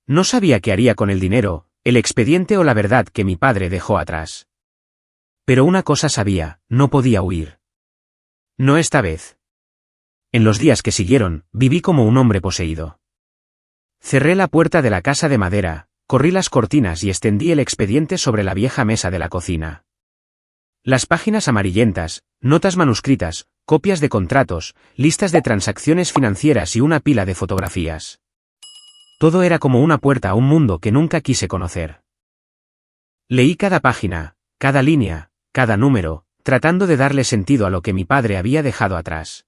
No sabía qué haría con el dinero, el expediente o la verdad que mi padre dejó atrás. Pero una cosa sabía, no podía huir. No esta vez. En los días que siguieron, viví como un hombre poseído. Cerré la puerta de la casa de madera, corrí las cortinas y extendí el expediente sobre la vieja mesa de la cocina. Las páginas amarillentas, notas manuscritas, copias de contratos, listas de transacciones financieras y una pila de fotografías. Todo era como una puerta a un mundo que nunca quise conocer. Leí cada página, cada línea, cada número, tratando de darle sentido a lo que mi padre había dejado atrás.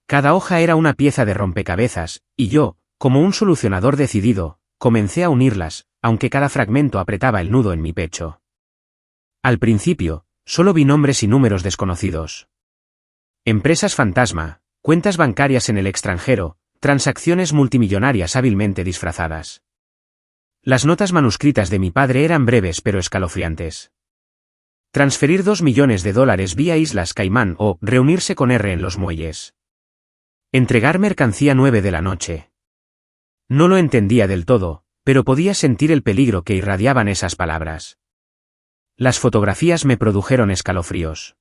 Cada hoja era una pieza de rompecabezas, y yo, como un solucionador decidido, comencé a unirlas, aunque cada fragmento apretaba el nudo en mi pecho. Al principio, solo vi nombres y números desconocidos. Empresas fantasma, cuentas bancarias en el extranjero, transacciones multimillonarias hábilmente disfrazadas. Las notas manuscritas de mi padre eran breves pero escalofriantes. Transferir $2 millones vía Islas Caimán o reunirse con R en los muelles. Entregar mercancía 9 de la noche. No lo entendía del todo, pero podía sentir el peligro que irradiaban esas palabras. Las fotografías me produjeron escalofríos.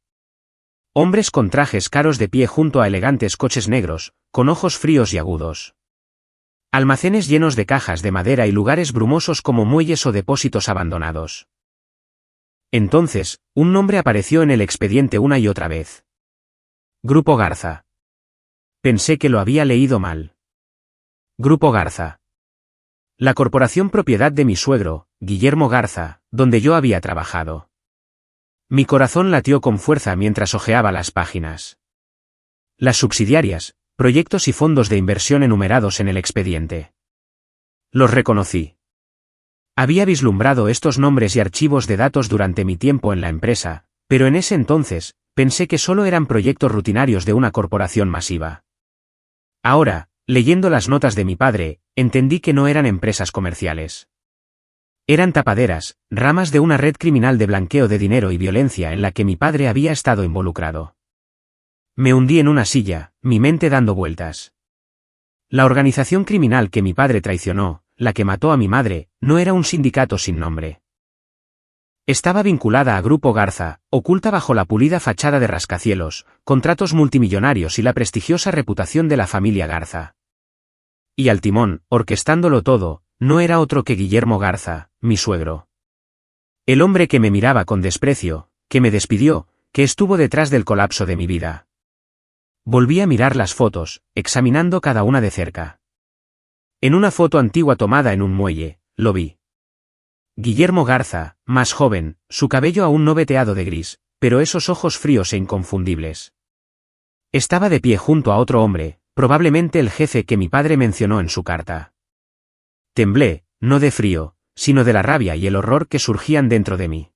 Hombres con trajes caros de pie junto a elegantes coches negros, con ojos fríos y agudos. Almacenes llenos de cajas de madera y lugares brumosos como muelles o depósitos abandonados. Entonces, un nombre apareció en el expediente una y otra vez. Grupo Garza. Pensé que lo había leído mal. Grupo Garza. La corporación propiedad de mi suegro, Guillermo Garza, donde yo había trabajado. Mi corazón latió con fuerza mientras hojeaba las páginas. Las subsidiarias, proyectos y fondos de inversión enumerados en el expediente. Los reconocí. Había vislumbrado estos nombres y archivos de datos durante mi tiempo en la empresa, pero en ese entonces, pensé que solo eran proyectos rutinarios de una corporación masiva. Ahora, leyendo las notas de mi padre, entendí que no eran empresas comerciales. Eran tapaderas, ramas de una red criminal de blanqueo de dinero y violencia en la que mi padre había estado involucrado. Me hundí en una silla, mi mente dando vueltas. La organización criminal que mi padre traicionó, la que mató a mi madre, no era un sindicato sin nombre. Estaba vinculada a Grupo Garza, oculta bajo la pulida fachada de rascacielos, contratos multimillonarios y la prestigiosa reputación de la familia Garza. Y al timón, orquestándolo todo, no era otro que Guillermo Garza, mi suegro. El hombre que me miraba con desprecio, que me despidió, que estuvo detrás del colapso de mi vida. Volví a mirar las fotos, examinando cada una de cerca. En una foto antigua tomada en un muelle, lo vi. Guillermo Garza, más joven, su cabello aún no veteado de gris, pero esos ojos fríos e inconfundibles. Estaba de pie junto a otro hombre, probablemente el jefe que mi padre mencionó en su carta. Temblé, no de frío, sino de la rabia y el horror que surgían dentro de mí.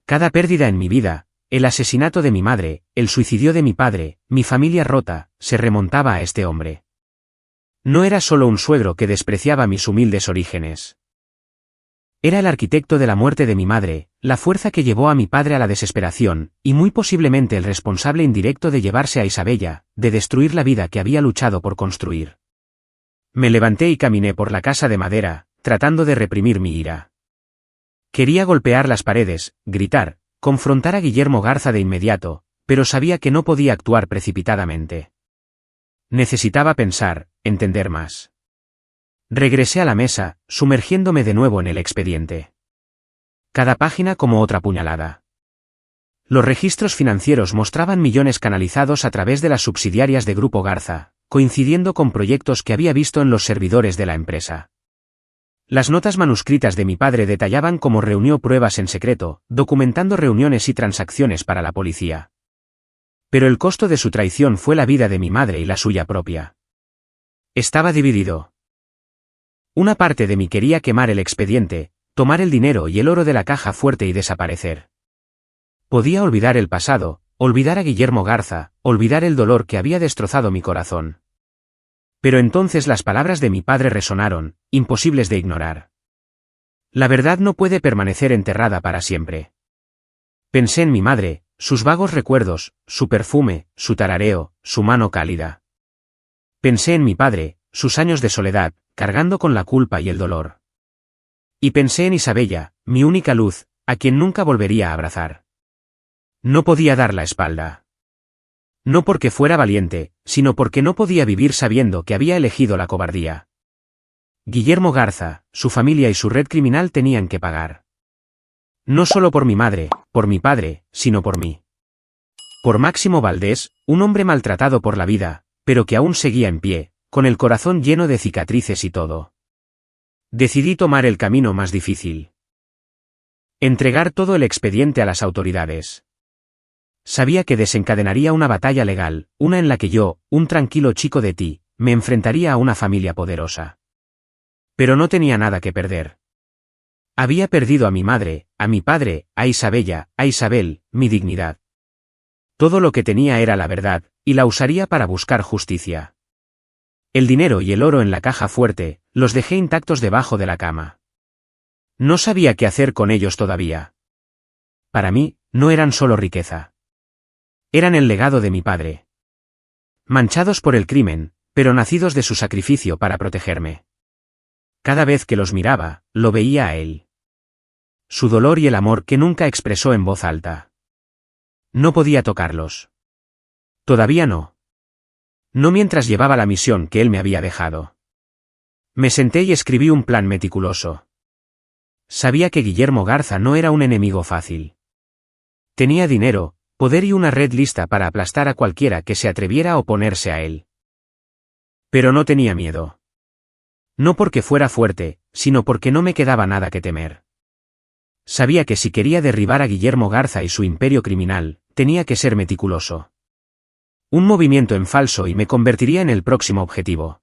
Cada pérdida en mi vida, el asesinato de mi madre, el suicidio de mi padre, mi familia rota, se remontaba a este hombre. No era solo un suegro que despreciaba mis humildes orígenes. Era el arquitecto de la muerte de mi madre, la fuerza que llevó a mi padre a la desesperación, y muy posiblemente el responsable indirecto de llevarse a Isabella, de destruir la vida que había luchado por construir. Me levanté y caminé por la casa de madera, tratando de reprimir mi ira. Quería golpear las paredes, gritar, confrontar a Guillermo Garza de inmediato, pero sabía que no podía actuar precipitadamente. Necesitaba pensar, entender más. Regresé a la mesa, sumergiéndome de nuevo en el expediente. Cada página como otra puñalada. Los registros financieros mostraban millones canalizados a través de las subsidiarias de Grupo Garza, coincidiendo con proyectos que había visto en los servidores de la empresa. Las notas manuscritas de mi padre detallaban cómo reunió pruebas en secreto, documentando reuniones y transacciones para la policía. Pero el costo de su traición fue la vida de mi madre y la suya propia. Estaba dividido. Una parte de mí quería quemar el expediente, tomar el dinero y el oro de la caja fuerte y desaparecer. Podía olvidar el pasado, olvidar a Guillermo Garza, olvidar el dolor que había destrozado mi corazón. Pero entonces las palabras de mi padre resonaron, imposibles de ignorar. La verdad no puede permanecer enterrada para siempre. Pensé en mi madre, sus vagos recuerdos, su perfume, su tarareo, su mano cálida. Pensé en mi padre, sus años de soledad, cargando con la culpa y el dolor. Y pensé en Isabella, mi única luz, a quien nunca volvería a abrazar. No podía dar la espalda. No porque fuera valiente, sino porque no podía vivir sabiendo que había elegido la cobardía. Guillermo Garza, su familia y su red criminal tenían que pagar. No solo por mi madre, por mi padre, sino por mí. Por Máximo Valdés, un hombre maltratado por la vida, pero que aún seguía en pie, con el corazón lleno de cicatrices y todo. Decidí tomar el camino más difícil. Entregar todo el expediente a las autoridades. Sabía que desencadenaría una batalla legal, una en la que yo, un tranquilo chico de ti, me enfrentaría a una familia poderosa. Pero no tenía nada que perder. Había perdido a mi madre, a mi padre, a Isabel, mi dignidad. Todo lo que tenía era la verdad, y la usaría para buscar justicia. El dinero y el oro en la caja fuerte, los dejé intactos debajo de la cama. No sabía qué hacer con ellos todavía. Para mí, no eran solo riqueza. Eran el legado de mi padre. Manchados por el crimen, pero nacidos de su sacrificio para protegerme. Cada vez que los miraba, lo veía a él. Su dolor y el amor que nunca expresó en voz alta. No podía tocarlos. Todavía no. No mientras llevaba la misión que él me había dejado. Me senté y escribí un plan meticuloso. Sabía que Guillermo Garza no era un enemigo fácil. Tenía dinero, poder y una red lista para aplastar a cualquiera que se atreviera a oponerse a él. Pero no tenía miedo. No porque fuera fuerte, sino porque no me quedaba nada que temer. Sabía que si quería derribar a Guillermo Garza y su imperio criminal, tenía que ser meticuloso. Un movimiento en falso y me convertiría en el próximo objetivo.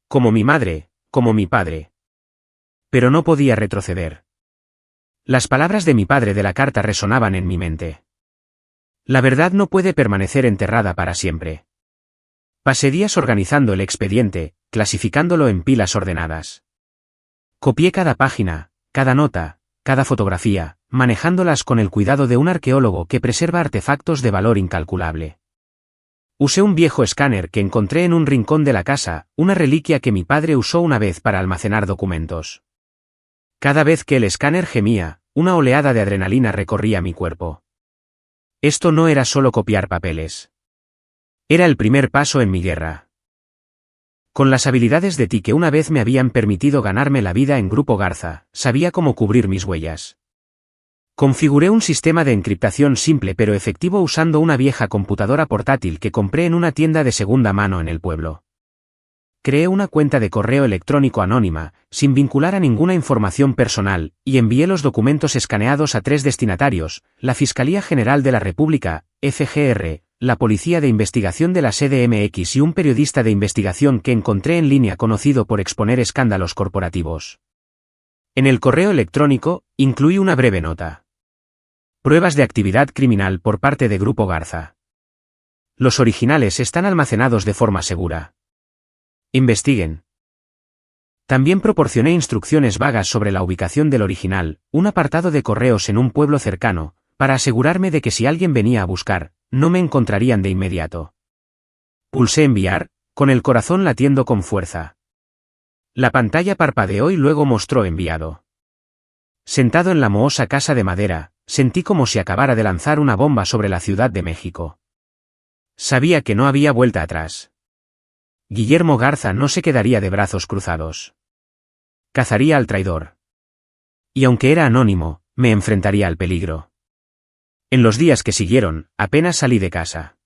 Como mi madre, como mi padre. Pero no podía retroceder. Las palabras de mi padre de la carta resonaban en mi mente. La verdad no puede permanecer enterrada para siempre. Pasé días organizando el expediente, clasificándolo en pilas ordenadas. Copié cada página, cada nota, cada fotografía, manejándolas con el cuidado de un arqueólogo que preserva artefactos de valor incalculable. Usé un viejo escáner que encontré en un rincón de la casa, una reliquia que mi padre usó una vez para almacenar documentos. Cada vez que el escáner gemía, una oleada de adrenalina recorría mi cuerpo. Esto no era solo copiar papeles. Era el primer paso en mi guerra. Con las habilidades de ti que una vez me habían permitido ganarme la vida en Grupo Garza, sabía cómo cubrir mis huellas. Configuré un sistema de encriptación simple pero efectivo usando una vieja computadora portátil que compré en una tienda de segunda mano en el pueblo. Creé una cuenta de correo electrónico anónima, sin vincular a ninguna información personal, y envié los documentos escaneados a 3 destinatarios: la Fiscalía General de la República, FGR, la Policía de Investigación de la CDMX y un periodista de investigación que encontré en línea conocido por exponer escándalos corporativos. En el correo electrónico, incluí una breve nota. Pruebas de actividad criminal por parte de Grupo Garza. Los originales están almacenados de forma segura. Investiguen. También proporcioné instrucciones vagas sobre la ubicación del original, un apartado de correos en un pueblo cercano, para asegurarme de que si alguien venía a buscar, no me encontrarían de inmediato. Pulsé enviar, con el corazón latiendo con fuerza. La pantalla parpadeó y luego mostró enviado. Sentado en la mohosa casa de madera, sentí como si acabara de lanzar una bomba sobre la Ciudad de México. Sabía que no había vuelta atrás. Guillermo Garza no se quedaría de brazos cruzados. Cazaría al traidor. Y aunque era anónimo, me enfrentaría al peligro. En los días que siguieron, apenas salí de casa.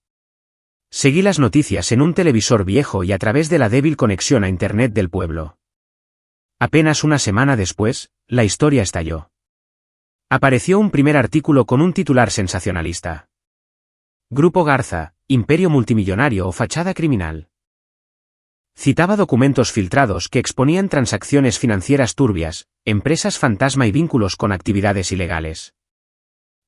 Seguí las noticias en un televisor viejo y a través de la débil conexión a Internet del pueblo. Apenas una semana después, la historia estalló. Apareció un primer artículo con un titular sensacionalista. Grupo Garza, imperio multimillonario o fachada criminal. Citaba documentos filtrados que exponían transacciones financieras turbias, empresas fantasma y vínculos con actividades ilegales.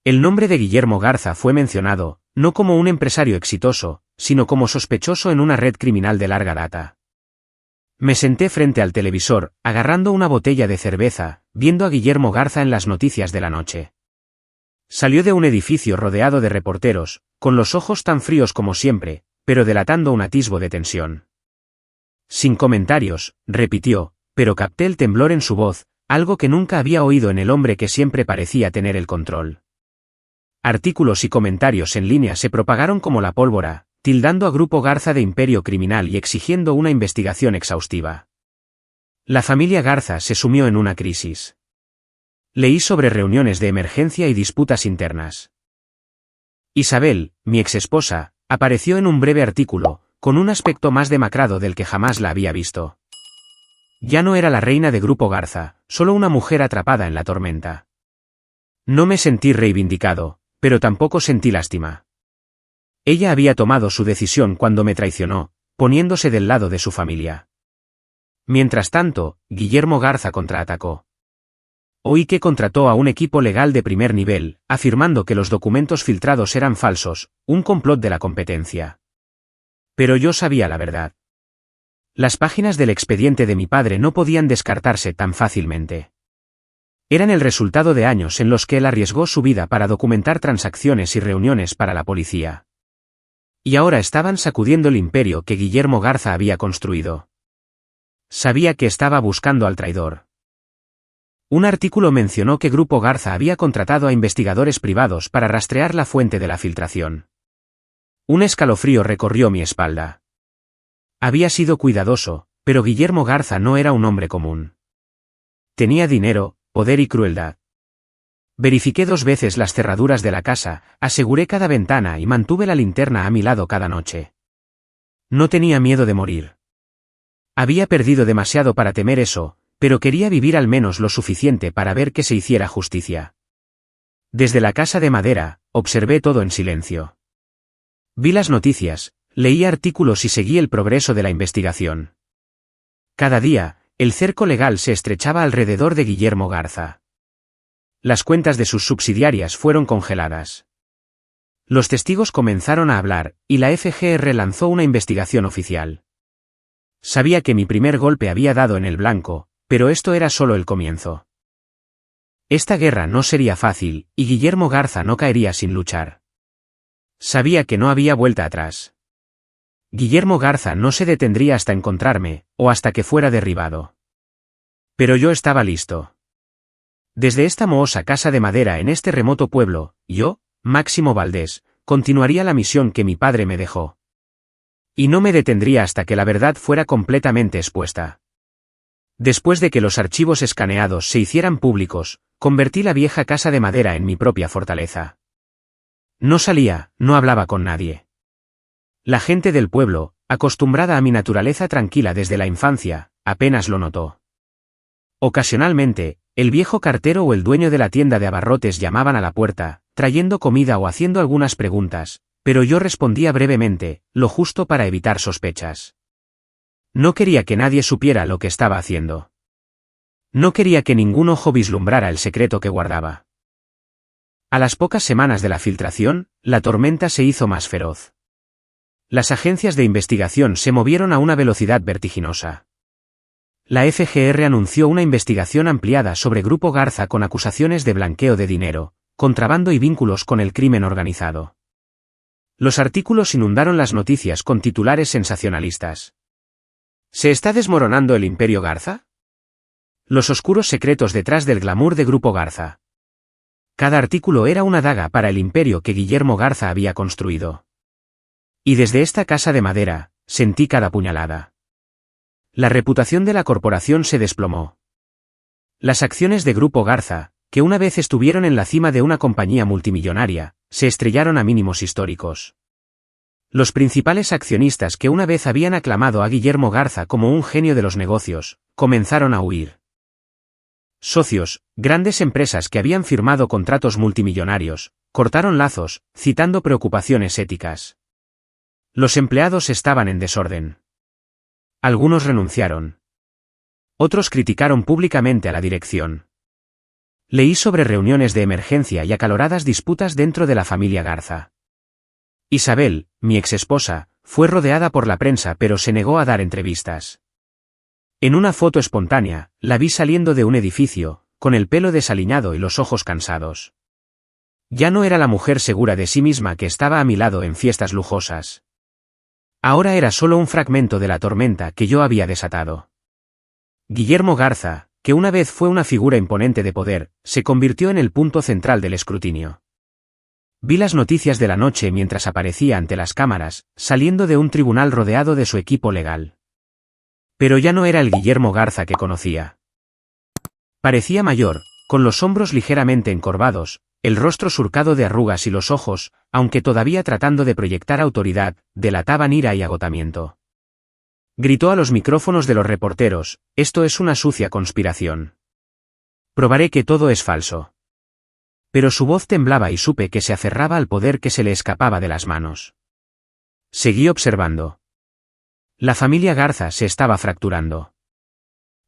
El nombre de Guillermo Garza fue mencionado, no como un empresario exitoso, sino como sospechoso en una red criminal de larga data. Me senté frente al televisor, agarrando una botella de cerveza, viendo a Guillermo Garza en las noticias de la noche. Salió de un edificio rodeado de reporteros, con los ojos tan fríos como siempre, pero delatando un atisbo de tensión. Sin comentarios, repitió, pero capté el temblor en su voz, algo que nunca había oído en el hombre que siempre parecía tener el control. Artículos y comentarios en línea se propagaron como la pólvora, tildando a Grupo Garza de imperio criminal y exigiendo una investigación exhaustiva. La familia Garza se sumió en una crisis. Leí sobre reuniones de emergencia y disputas internas. Isabel, mi exesposa, apareció en un breve artículo, con un aspecto más demacrado del que jamás la había visto. Ya no era la reina de Grupo Garza, solo una mujer atrapada en la tormenta. No me sentí reivindicado, pero tampoco sentí lástima. Ella había tomado su decisión cuando me traicionó, poniéndose del lado de su familia. Mientras tanto, Guillermo Garza contraatacó. Oí que contrató a un equipo legal de primer nivel, afirmando que los documentos filtrados eran falsos, un complot de la competencia. Pero yo sabía la verdad. Las páginas del expediente de mi padre no podían descartarse tan fácilmente. Eran el resultado de años en los que él arriesgó su vida para documentar transacciones y reuniones para la policía. Y ahora estaban sacudiendo el imperio que Guillermo Garza había construido. Sabía que estaba buscando al traidor. Un artículo mencionó que Grupo Garza había contratado a investigadores privados para rastrear la fuente de la filtración. Un escalofrío recorrió mi espalda. Había sido cuidadoso, pero Guillermo Garza no era un hombre común. Tenía dinero, poder y crueldad. Verifiqué 2 veces las cerraduras de la casa, aseguré cada ventana y mantuve la linterna a mi lado cada noche. No tenía miedo de morir. Había perdido demasiado para temer eso, pero quería vivir al menos lo suficiente para ver que se hiciera justicia. Desde la casa de madera, observé todo en silencio. Vi las noticias, leí artículos y seguí el progreso de la investigación. Cada día, el cerco legal se estrechaba alrededor de Guillermo Garza. Las cuentas de sus subsidiarias fueron congeladas. Los testigos comenzaron a hablar, y la FGR lanzó una investigación oficial. Sabía que mi primer golpe había dado en el blanco, pero esto era solo el comienzo. Esta guerra no sería fácil, y Guillermo Garza no caería sin luchar. Sabía que no había vuelta atrás. Guillermo Garza no se detendría hasta encontrarme, o hasta que fuera derribado. Pero yo estaba listo. Desde esta mohosa casa de madera en este remoto pueblo, yo, Máximo Valdés, continuaría la misión que mi padre me dejó. Y no me detendría hasta que la verdad fuera completamente expuesta. Después de que los archivos escaneados se hicieran públicos, convertí la vieja casa de madera en mi propia fortaleza. No salía, no hablaba con nadie. La gente del pueblo, acostumbrada a mi naturaleza tranquila desde la infancia, apenas lo notó. Ocasionalmente, el viejo cartero o el dueño de la tienda de abarrotes llamaban a la puerta, trayendo comida o haciendo algunas preguntas, pero yo respondía brevemente, lo justo para evitar sospechas. No quería que nadie supiera lo que estaba haciendo. No quería que ningún ojo vislumbrara el secreto que guardaba. A las pocas semanas de la filtración, la tormenta se hizo más feroz. Las agencias de investigación se movieron a una velocidad vertiginosa. La FGR anunció una investigación ampliada sobre Grupo Garza con acusaciones de blanqueo de dinero, contrabando y vínculos con el crimen organizado. Los artículos inundaron las noticias con titulares sensacionalistas. ¿Se está desmoronando el Imperio Garza? Los oscuros secretos detrás del glamour de Grupo Garza. Cada artículo era una daga para el imperio que Guillermo Garza había construido. Y desde esta casa de madera, sentí cada puñalada. La reputación de la corporación se desplomó. Las acciones de Grupo Garza, que una vez estuvieron en la cima de una compañía multimillonaria, se estrellaron a mínimos históricos. Los principales accionistas que una vez habían aclamado a Guillermo Garza como un genio de los negocios, comenzaron a huir. Socios, grandes empresas que habían firmado contratos multimillonarios, cortaron lazos, citando preocupaciones éticas. Los empleados estaban en desorden. Algunos renunciaron. Otros criticaron públicamente a la dirección. Leí sobre reuniones de emergencia y acaloradas disputas dentro de la familia Garza. Isabel, mi exesposa, fue rodeada por la prensa pero se negó a dar entrevistas. En una foto espontánea, la vi saliendo de un edificio, con el pelo desaliñado y los ojos cansados. Ya no era la mujer segura de sí misma que estaba a mi lado en fiestas lujosas. Ahora era solo un fragmento de la tormenta que yo había desatado. Guillermo Garza, que una vez fue una figura imponente de poder, se convirtió en el punto central del escrutinio. Vi las noticias de la noche mientras aparecía ante las cámaras, saliendo de un tribunal rodeado de su equipo legal. Pero ya no era el Guillermo Garza que conocía. Parecía mayor, con los hombros ligeramente encorvados, el rostro surcado de arrugas y los ojos, aunque todavía tratando de proyectar autoridad, delataban ira y agotamiento. Gritó a los micrófonos de los reporteros: «Esto es una sucia conspiración. Probaré que todo es falso». Pero su voz temblaba y supe que se aferraba al poder que se le escapaba de las manos. Seguí observando. La familia Garza se estaba fracturando.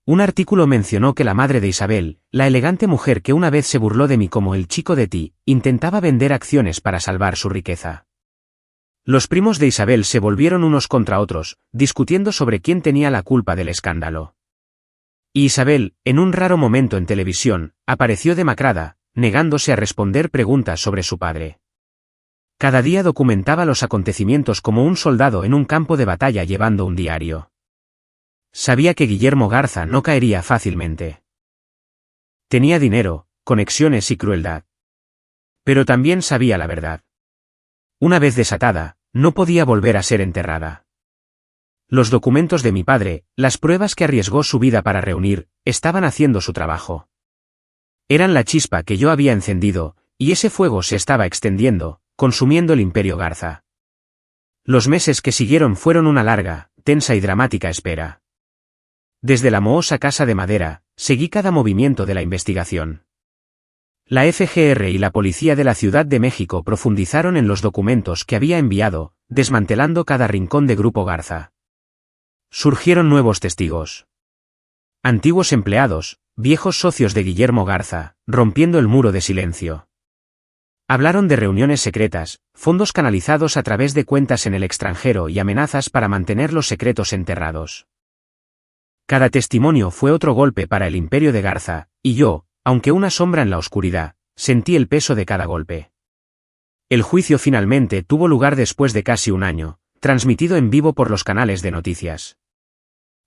Un artículo mencionó que la madre de Isabel, la elegante mujer que una vez se burló de mí como el chico de ti, intentaba vender acciones para salvar su riqueza. Los primos de Isabel se volvieron unos contra otros, discutiendo sobre quién tenía la culpa del escándalo. Y Isabel, en un raro momento en televisión, apareció demacrada, negándose a responder preguntas sobre su padre. Cada día documentaba los acontecimientos como un soldado en un campo de batalla llevando un diario. Sabía que Guillermo Garza no caería fácilmente. Tenía dinero, conexiones y crueldad. Pero también sabía la verdad. Una vez desatada, no podía volver a ser enterrada. Los documentos de mi padre, las pruebas que arriesgó su vida para reunir, estaban haciendo su trabajo. Eran la chispa que yo había encendido, y ese fuego se estaba extendiendo, consumiendo el imperio Garza. Los meses que siguieron fueron una larga, tensa y dramática espera. Desde la mohosa casa de madera, seguí cada movimiento de la investigación. La FGR y la policía de la Ciudad de México profundizaron en los documentos que había enviado, desmantelando cada rincón de Grupo Garza. Surgieron nuevos testigos. Antiguos empleados, viejos socios de Guillermo Garza, rompiendo el muro de silencio. Hablaron de reuniones secretas, fondos canalizados a través de cuentas en el extranjero y amenazas para mantener los secretos enterrados. Cada testimonio fue otro golpe para el imperio de Garza, y yo, aunque una sombra en la oscuridad, sentí el peso de cada golpe. El juicio finalmente tuvo lugar después de casi un año, transmitido en vivo por los canales de noticias.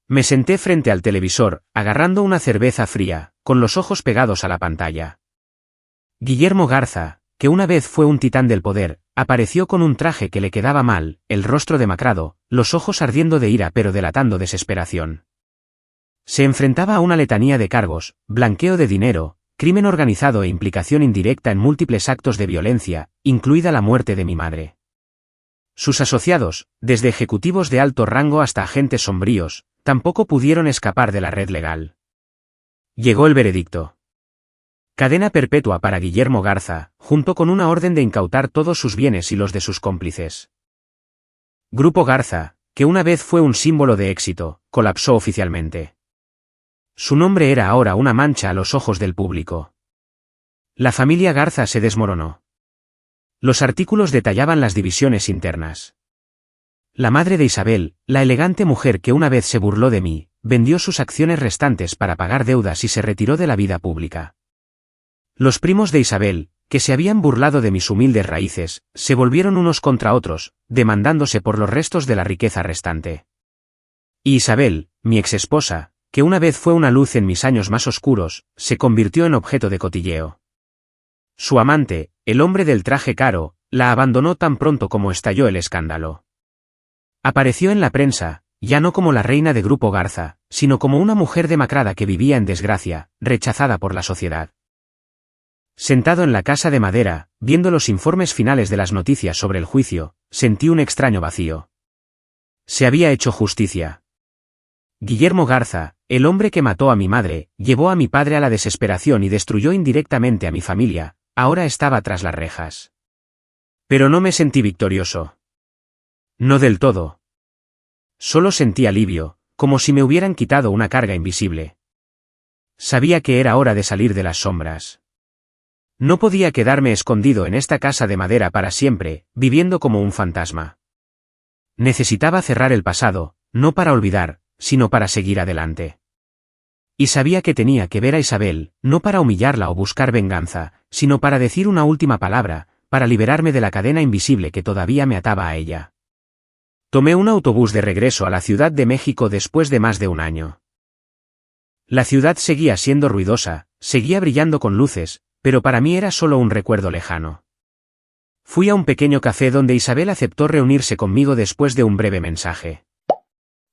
Me senté frente al televisor, agarrando una cerveza fría, con los ojos pegados a la pantalla. Guillermo Garza, que una vez fue un titán del poder, apareció con un traje que le quedaba mal, el rostro demacrado, los ojos ardiendo de ira pero delatando desesperación. Se enfrentaba a una letanía de cargos: blanqueo de dinero, crimen organizado e implicación indirecta en múltiples actos de violencia, incluida la muerte de mi madre. Sus asociados, desde ejecutivos de alto rango hasta agentes sombríos, tampoco pudieron escapar de la red legal. Llegó el veredicto. Cadena perpetua para Guillermo Garza, junto con una orden de incautar todos sus bienes y los de sus cómplices. Grupo Garza, que una vez fue un símbolo de éxito, colapsó oficialmente. Su nombre era ahora una mancha a los ojos del público. La familia Garza se desmoronó. Los artículos detallaban las divisiones internas. La madre de Isabel, la elegante mujer que una vez se burló de mí, vendió sus acciones restantes para pagar deudas y se retiró de la vida pública. Los primos de Isabel, que se habían burlado de mis humildes raíces, se volvieron unos contra otros, demandándose por los restos de la riqueza restante. Y Isabel, mi exesposa, que una vez fue una luz en mis años más oscuros, se convirtió en objeto de cotilleo. Su amante, el hombre del traje caro, la abandonó tan pronto como estalló el escándalo. Apareció en la prensa, ya no como la reina de Grupo Garza, sino como una mujer demacrada que vivía en desgracia, rechazada por la sociedad. Sentado en la casa de madera, viendo los informes finales de las noticias sobre el juicio, sentí un extraño vacío. Se había hecho justicia. Guillermo Garza, el hombre que mató a mi madre, llevó a mi padre a la desesperación y destruyó indirectamente a mi familia, ahora estaba tras las rejas. Pero no me sentí victorioso. No del todo. Solo sentí alivio, como si me hubieran quitado una carga invisible. Sabía que era hora de salir de las sombras. No podía quedarme escondido en esta casa de madera para siempre, viviendo como un fantasma. Necesitaba cerrar el pasado, no para olvidar, sino para seguir adelante. Y sabía que tenía que ver a Isabel, no para humillarla o buscar venganza, sino para decir una última palabra, para liberarme de la cadena invisible que todavía me ataba a ella. Tomé un autobús de regreso a la Ciudad de México después de más de un año. La ciudad seguía siendo ruidosa, seguía brillando con luces, pero para mí era solo un recuerdo lejano. Fui a un pequeño café donde Isabel aceptó reunirse conmigo después de un breve mensaje.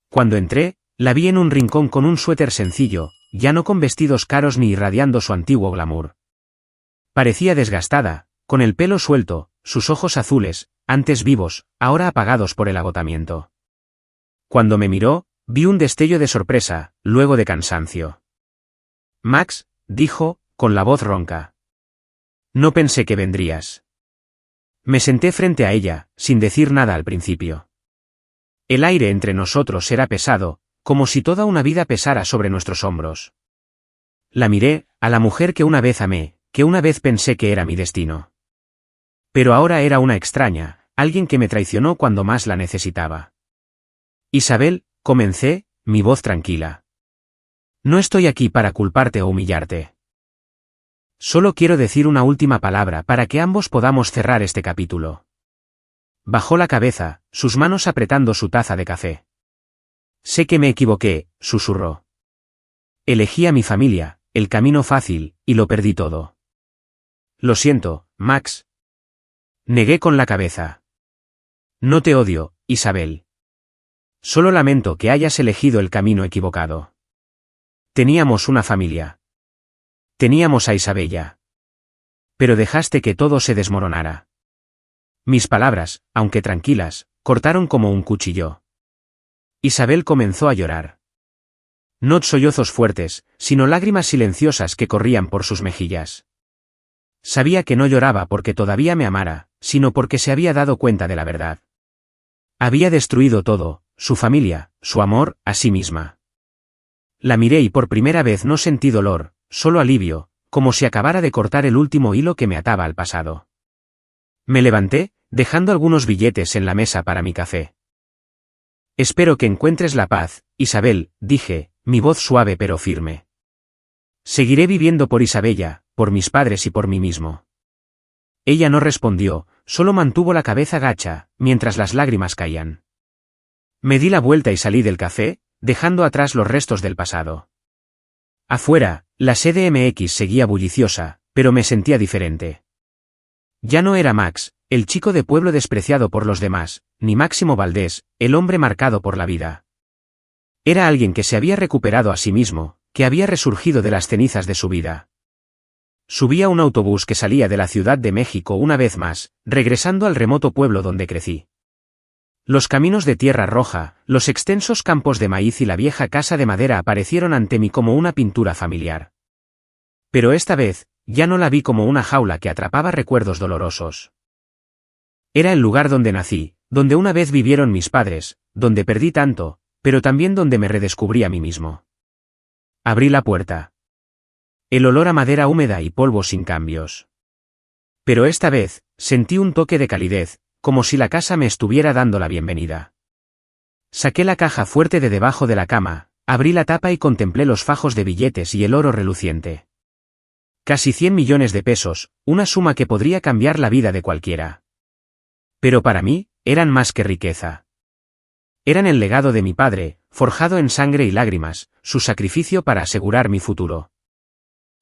Cuando entré, La vi en un rincón con un suéter sencillo, ya no con vestidos caros ni irradiando su antiguo glamour. Parecía desgastada, con el pelo suelto, sus ojos azules, antes vivos, ahora apagados por el agotamiento. Cuando me miró, vi un destello de sorpresa, luego de cansancio. «Max», dijo, con la voz ronca. «No pensé que vendrías». Me senté frente a ella, sin decir nada al principio. El aire entre nosotros era pesado, como si toda una vida pesara sobre nuestros hombros. La miré, a la mujer que una vez amé, que una vez pensé que era mi destino. Pero ahora era una extraña, alguien que me traicionó cuando más la necesitaba. «Isabel», comencé, mi voz tranquila. «No estoy aquí para culparte o humillarte. Solo quiero decir una última palabra para que ambos podamos cerrar este capítulo». Bajó la cabeza, sus manos apretando su taza de café. «Sé que me equivoqué», susurró. «Elegí a mi familia, el camino fácil, y lo perdí todo». «Lo siento, Max». Negué con la cabeza. «No te odio, Isabel. Solo lamento que hayas elegido el camino equivocado. Teníamos una familia. Teníamos a Isabella. Pero dejaste que todo se desmoronara». Mis palabras, aunque tranquilas, cortaron como un cuchillo. Isabel comenzó a llorar. No sollozos fuertes, sino lágrimas silenciosas que corrían por sus mejillas. Sabía que no lloraba porque todavía me amara, sino porque se había dado cuenta de la verdad. Había destruido todo, su familia, su amor, a sí misma. La miré y por primera vez no sentí dolor, solo alivio, como si acabara de cortar el último hilo que me ataba al pasado. Me levanté, dejando algunos billetes en la mesa para mi café. «Espero que encuentres la paz, Isabel», dije, mi voz suave pero firme. «Seguiré viviendo por Isabella, por mis padres y por mí mismo». Ella no respondió, solo mantuvo la cabeza gacha, mientras las lágrimas caían. Me di la vuelta y salí del café, dejando atrás los restos del pasado. Afuera, la CDMX seguía bulliciosa, pero me sentía diferente. Ya no era Max, el chico de pueblo despreciado por los demás, ni Máximo Valdés, el hombre marcado por la vida. Era alguien que se había recuperado a sí mismo, que había resurgido de las cenizas de su vida. Subí a un autobús que salía de la Ciudad de México una vez más, regresando al remoto pueblo donde crecí. Los caminos de tierra roja, los extensos campos de maíz y la vieja casa de madera aparecieron ante mí como una pintura familiar. Pero esta vez, ya no la vi como una jaula que atrapaba recuerdos dolorosos. Era el lugar donde nací, donde una vez vivieron mis padres, donde perdí tanto, pero también donde me redescubrí a mí mismo. Abrí la puerta. El olor a madera húmeda y polvo sin cambios. Pero esta vez, sentí un toque de calidez, como si la casa me estuviera dando la bienvenida. Saqué la caja fuerte de debajo de la cama, abrí la tapa y contemplé los fajos de billetes y el oro reluciente. Casi 100 millones de pesos, una suma que podría cambiar la vida de cualquiera. Pero para mí, eran más que riqueza. Eran el legado de mi padre, forjado en sangre y lágrimas, su sacrificio para asegurar mi futuro.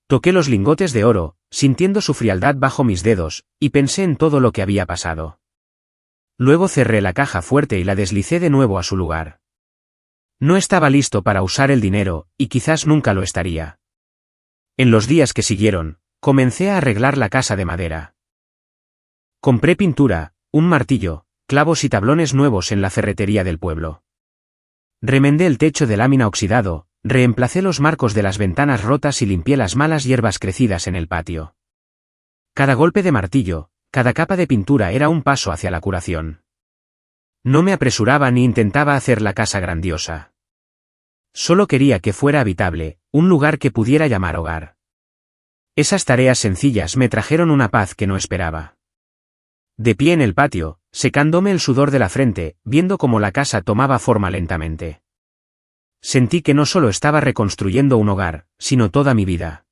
Toqué los lingotes de oro, sintiendo su frialdad bajo mis dedos, y pensé en todo lo que había pasado. Luego cerré la caja fuerte y la deslicé de nuevo a su lugar. No estaba listo para usar el dinero, y quizás nunca lo estaría. En los días que siguieron, comencé a arreglar la casa de madera. Compré pintura, un martillo, clavos y tablones nuevos en la ferretería del pueblo. Remendé el techo de lámina oxidado, reemplacé los marcos de las ventanas rotas y limpié las malas hierbas crecidas en el patio. Cada golpe de martillo, cada capa de pintura era un paso hacia la curación. No me apresuraba ni intentaba hacer la casa grandiosa. Solo quería que fuera habitable, un lugar que pudiera llamar hogar. Esas tareas sencillas me trajeron una paz que no esperaba. De pie en el patio, secándome el sudor de la frente, viendo cómo la casa tomaba forma lentamente. Sentí que no solo estaba reconstruyendo un hogar, sino toda mi vida.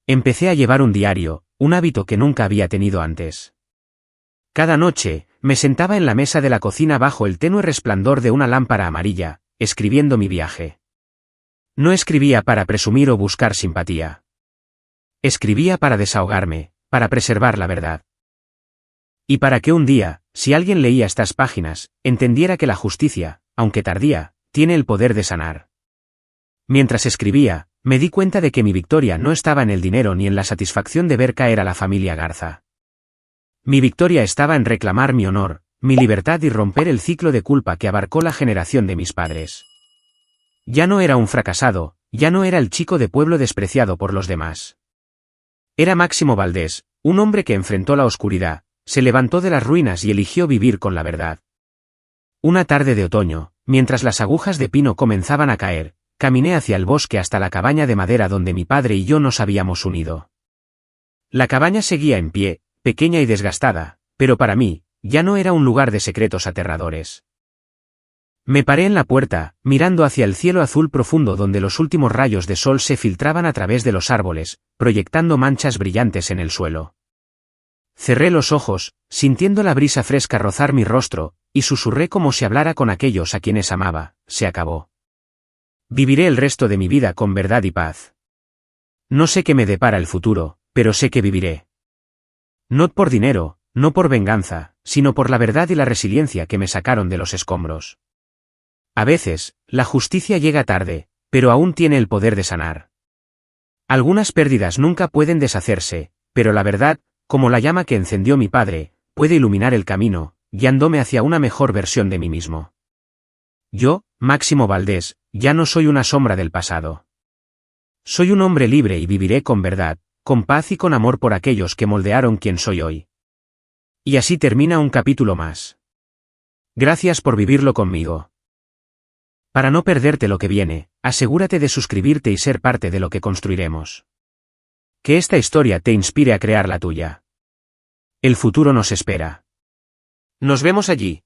Empecé a llevar un diario, un hábito que nunca había tenido antes. Cada noche, me sentaba en la mesa de la cocina bajo el tenue resplandor de una lámpara amarilla, escribiendo mi viaje. No escribía para presumir o buscar simpatía. Escribía para desahogarme, para preservar la verdad. Y para que un día, si alguien leía estas páginas, entendiera que la justicia, aunque tardía, tiene el poder de sanar. Mientras escribía, me di cuenta de que mi victoria no estaba en el dinero ni en la satisfacción de ver caer a la familia Garza. Mi victoria estaba en reclamar mi honor, mi libertad y romper el ciclo de culpa que abarcó la generación de mis padres. Ya no era un fracasado, ya no era el chico de pueblo despreciado por los demás. Era Máximo Valdés, un hombre que enfrentó la oscuridad, se levantó de las ruinas y eligió vivir con la verdad. Una tarde de otoño, mientras las agujas de pino comenzaban a caer, caminé hacia el bosque hasta la cabaña de madera donde mi padre y yo nos habíamos unido. La cabaña seguía en pie, pequeña y desgastada, pero para mí, ya no era un lugar de secretos aterradores. Me paré en la puerta, mirando hacia el cielo azul profundo donde los últimos rayos de sol se filtraban a través de los árboles, proyectando manchas brillantes en el suelo. Cerré los ojos, sintiendo la brisa fresca rozar mi rostro, y susurré como si hablara con aquellos a quienes amaba: se acabó. Viviré el resto de mi vida con verdad y paz. No sé qué me depara el futuro, pero sé que viviré. No por dinero, no por venganza, sino por la verdad y la resiliencia que me sacaron de los escombros. A veces, la justicia llega tarde, pero aún tiene el poder de sanar. Algunas pérdidas nunca pueden deshacerse, pero la verdad, como la llama que encendió mi padre, puede iluminar el camino, guiándome hacia una mejor versión de mí mismo. Yo, Máximo Valdés, ya no soy una sombra del pasado. Soy un hombre libre y viviré con verdad, con paz y con amor por aquellos que moldearon quien soy hoy. Y así termina un capítulo más. Gracias por vivirlo conmigo. Para no perderte lo que viene, asegúrate de suscribirte y ser parte de lo que construiremos. Que esta historia te inspire a crear la tuya. El futuro nos espera. Nos vemos allí.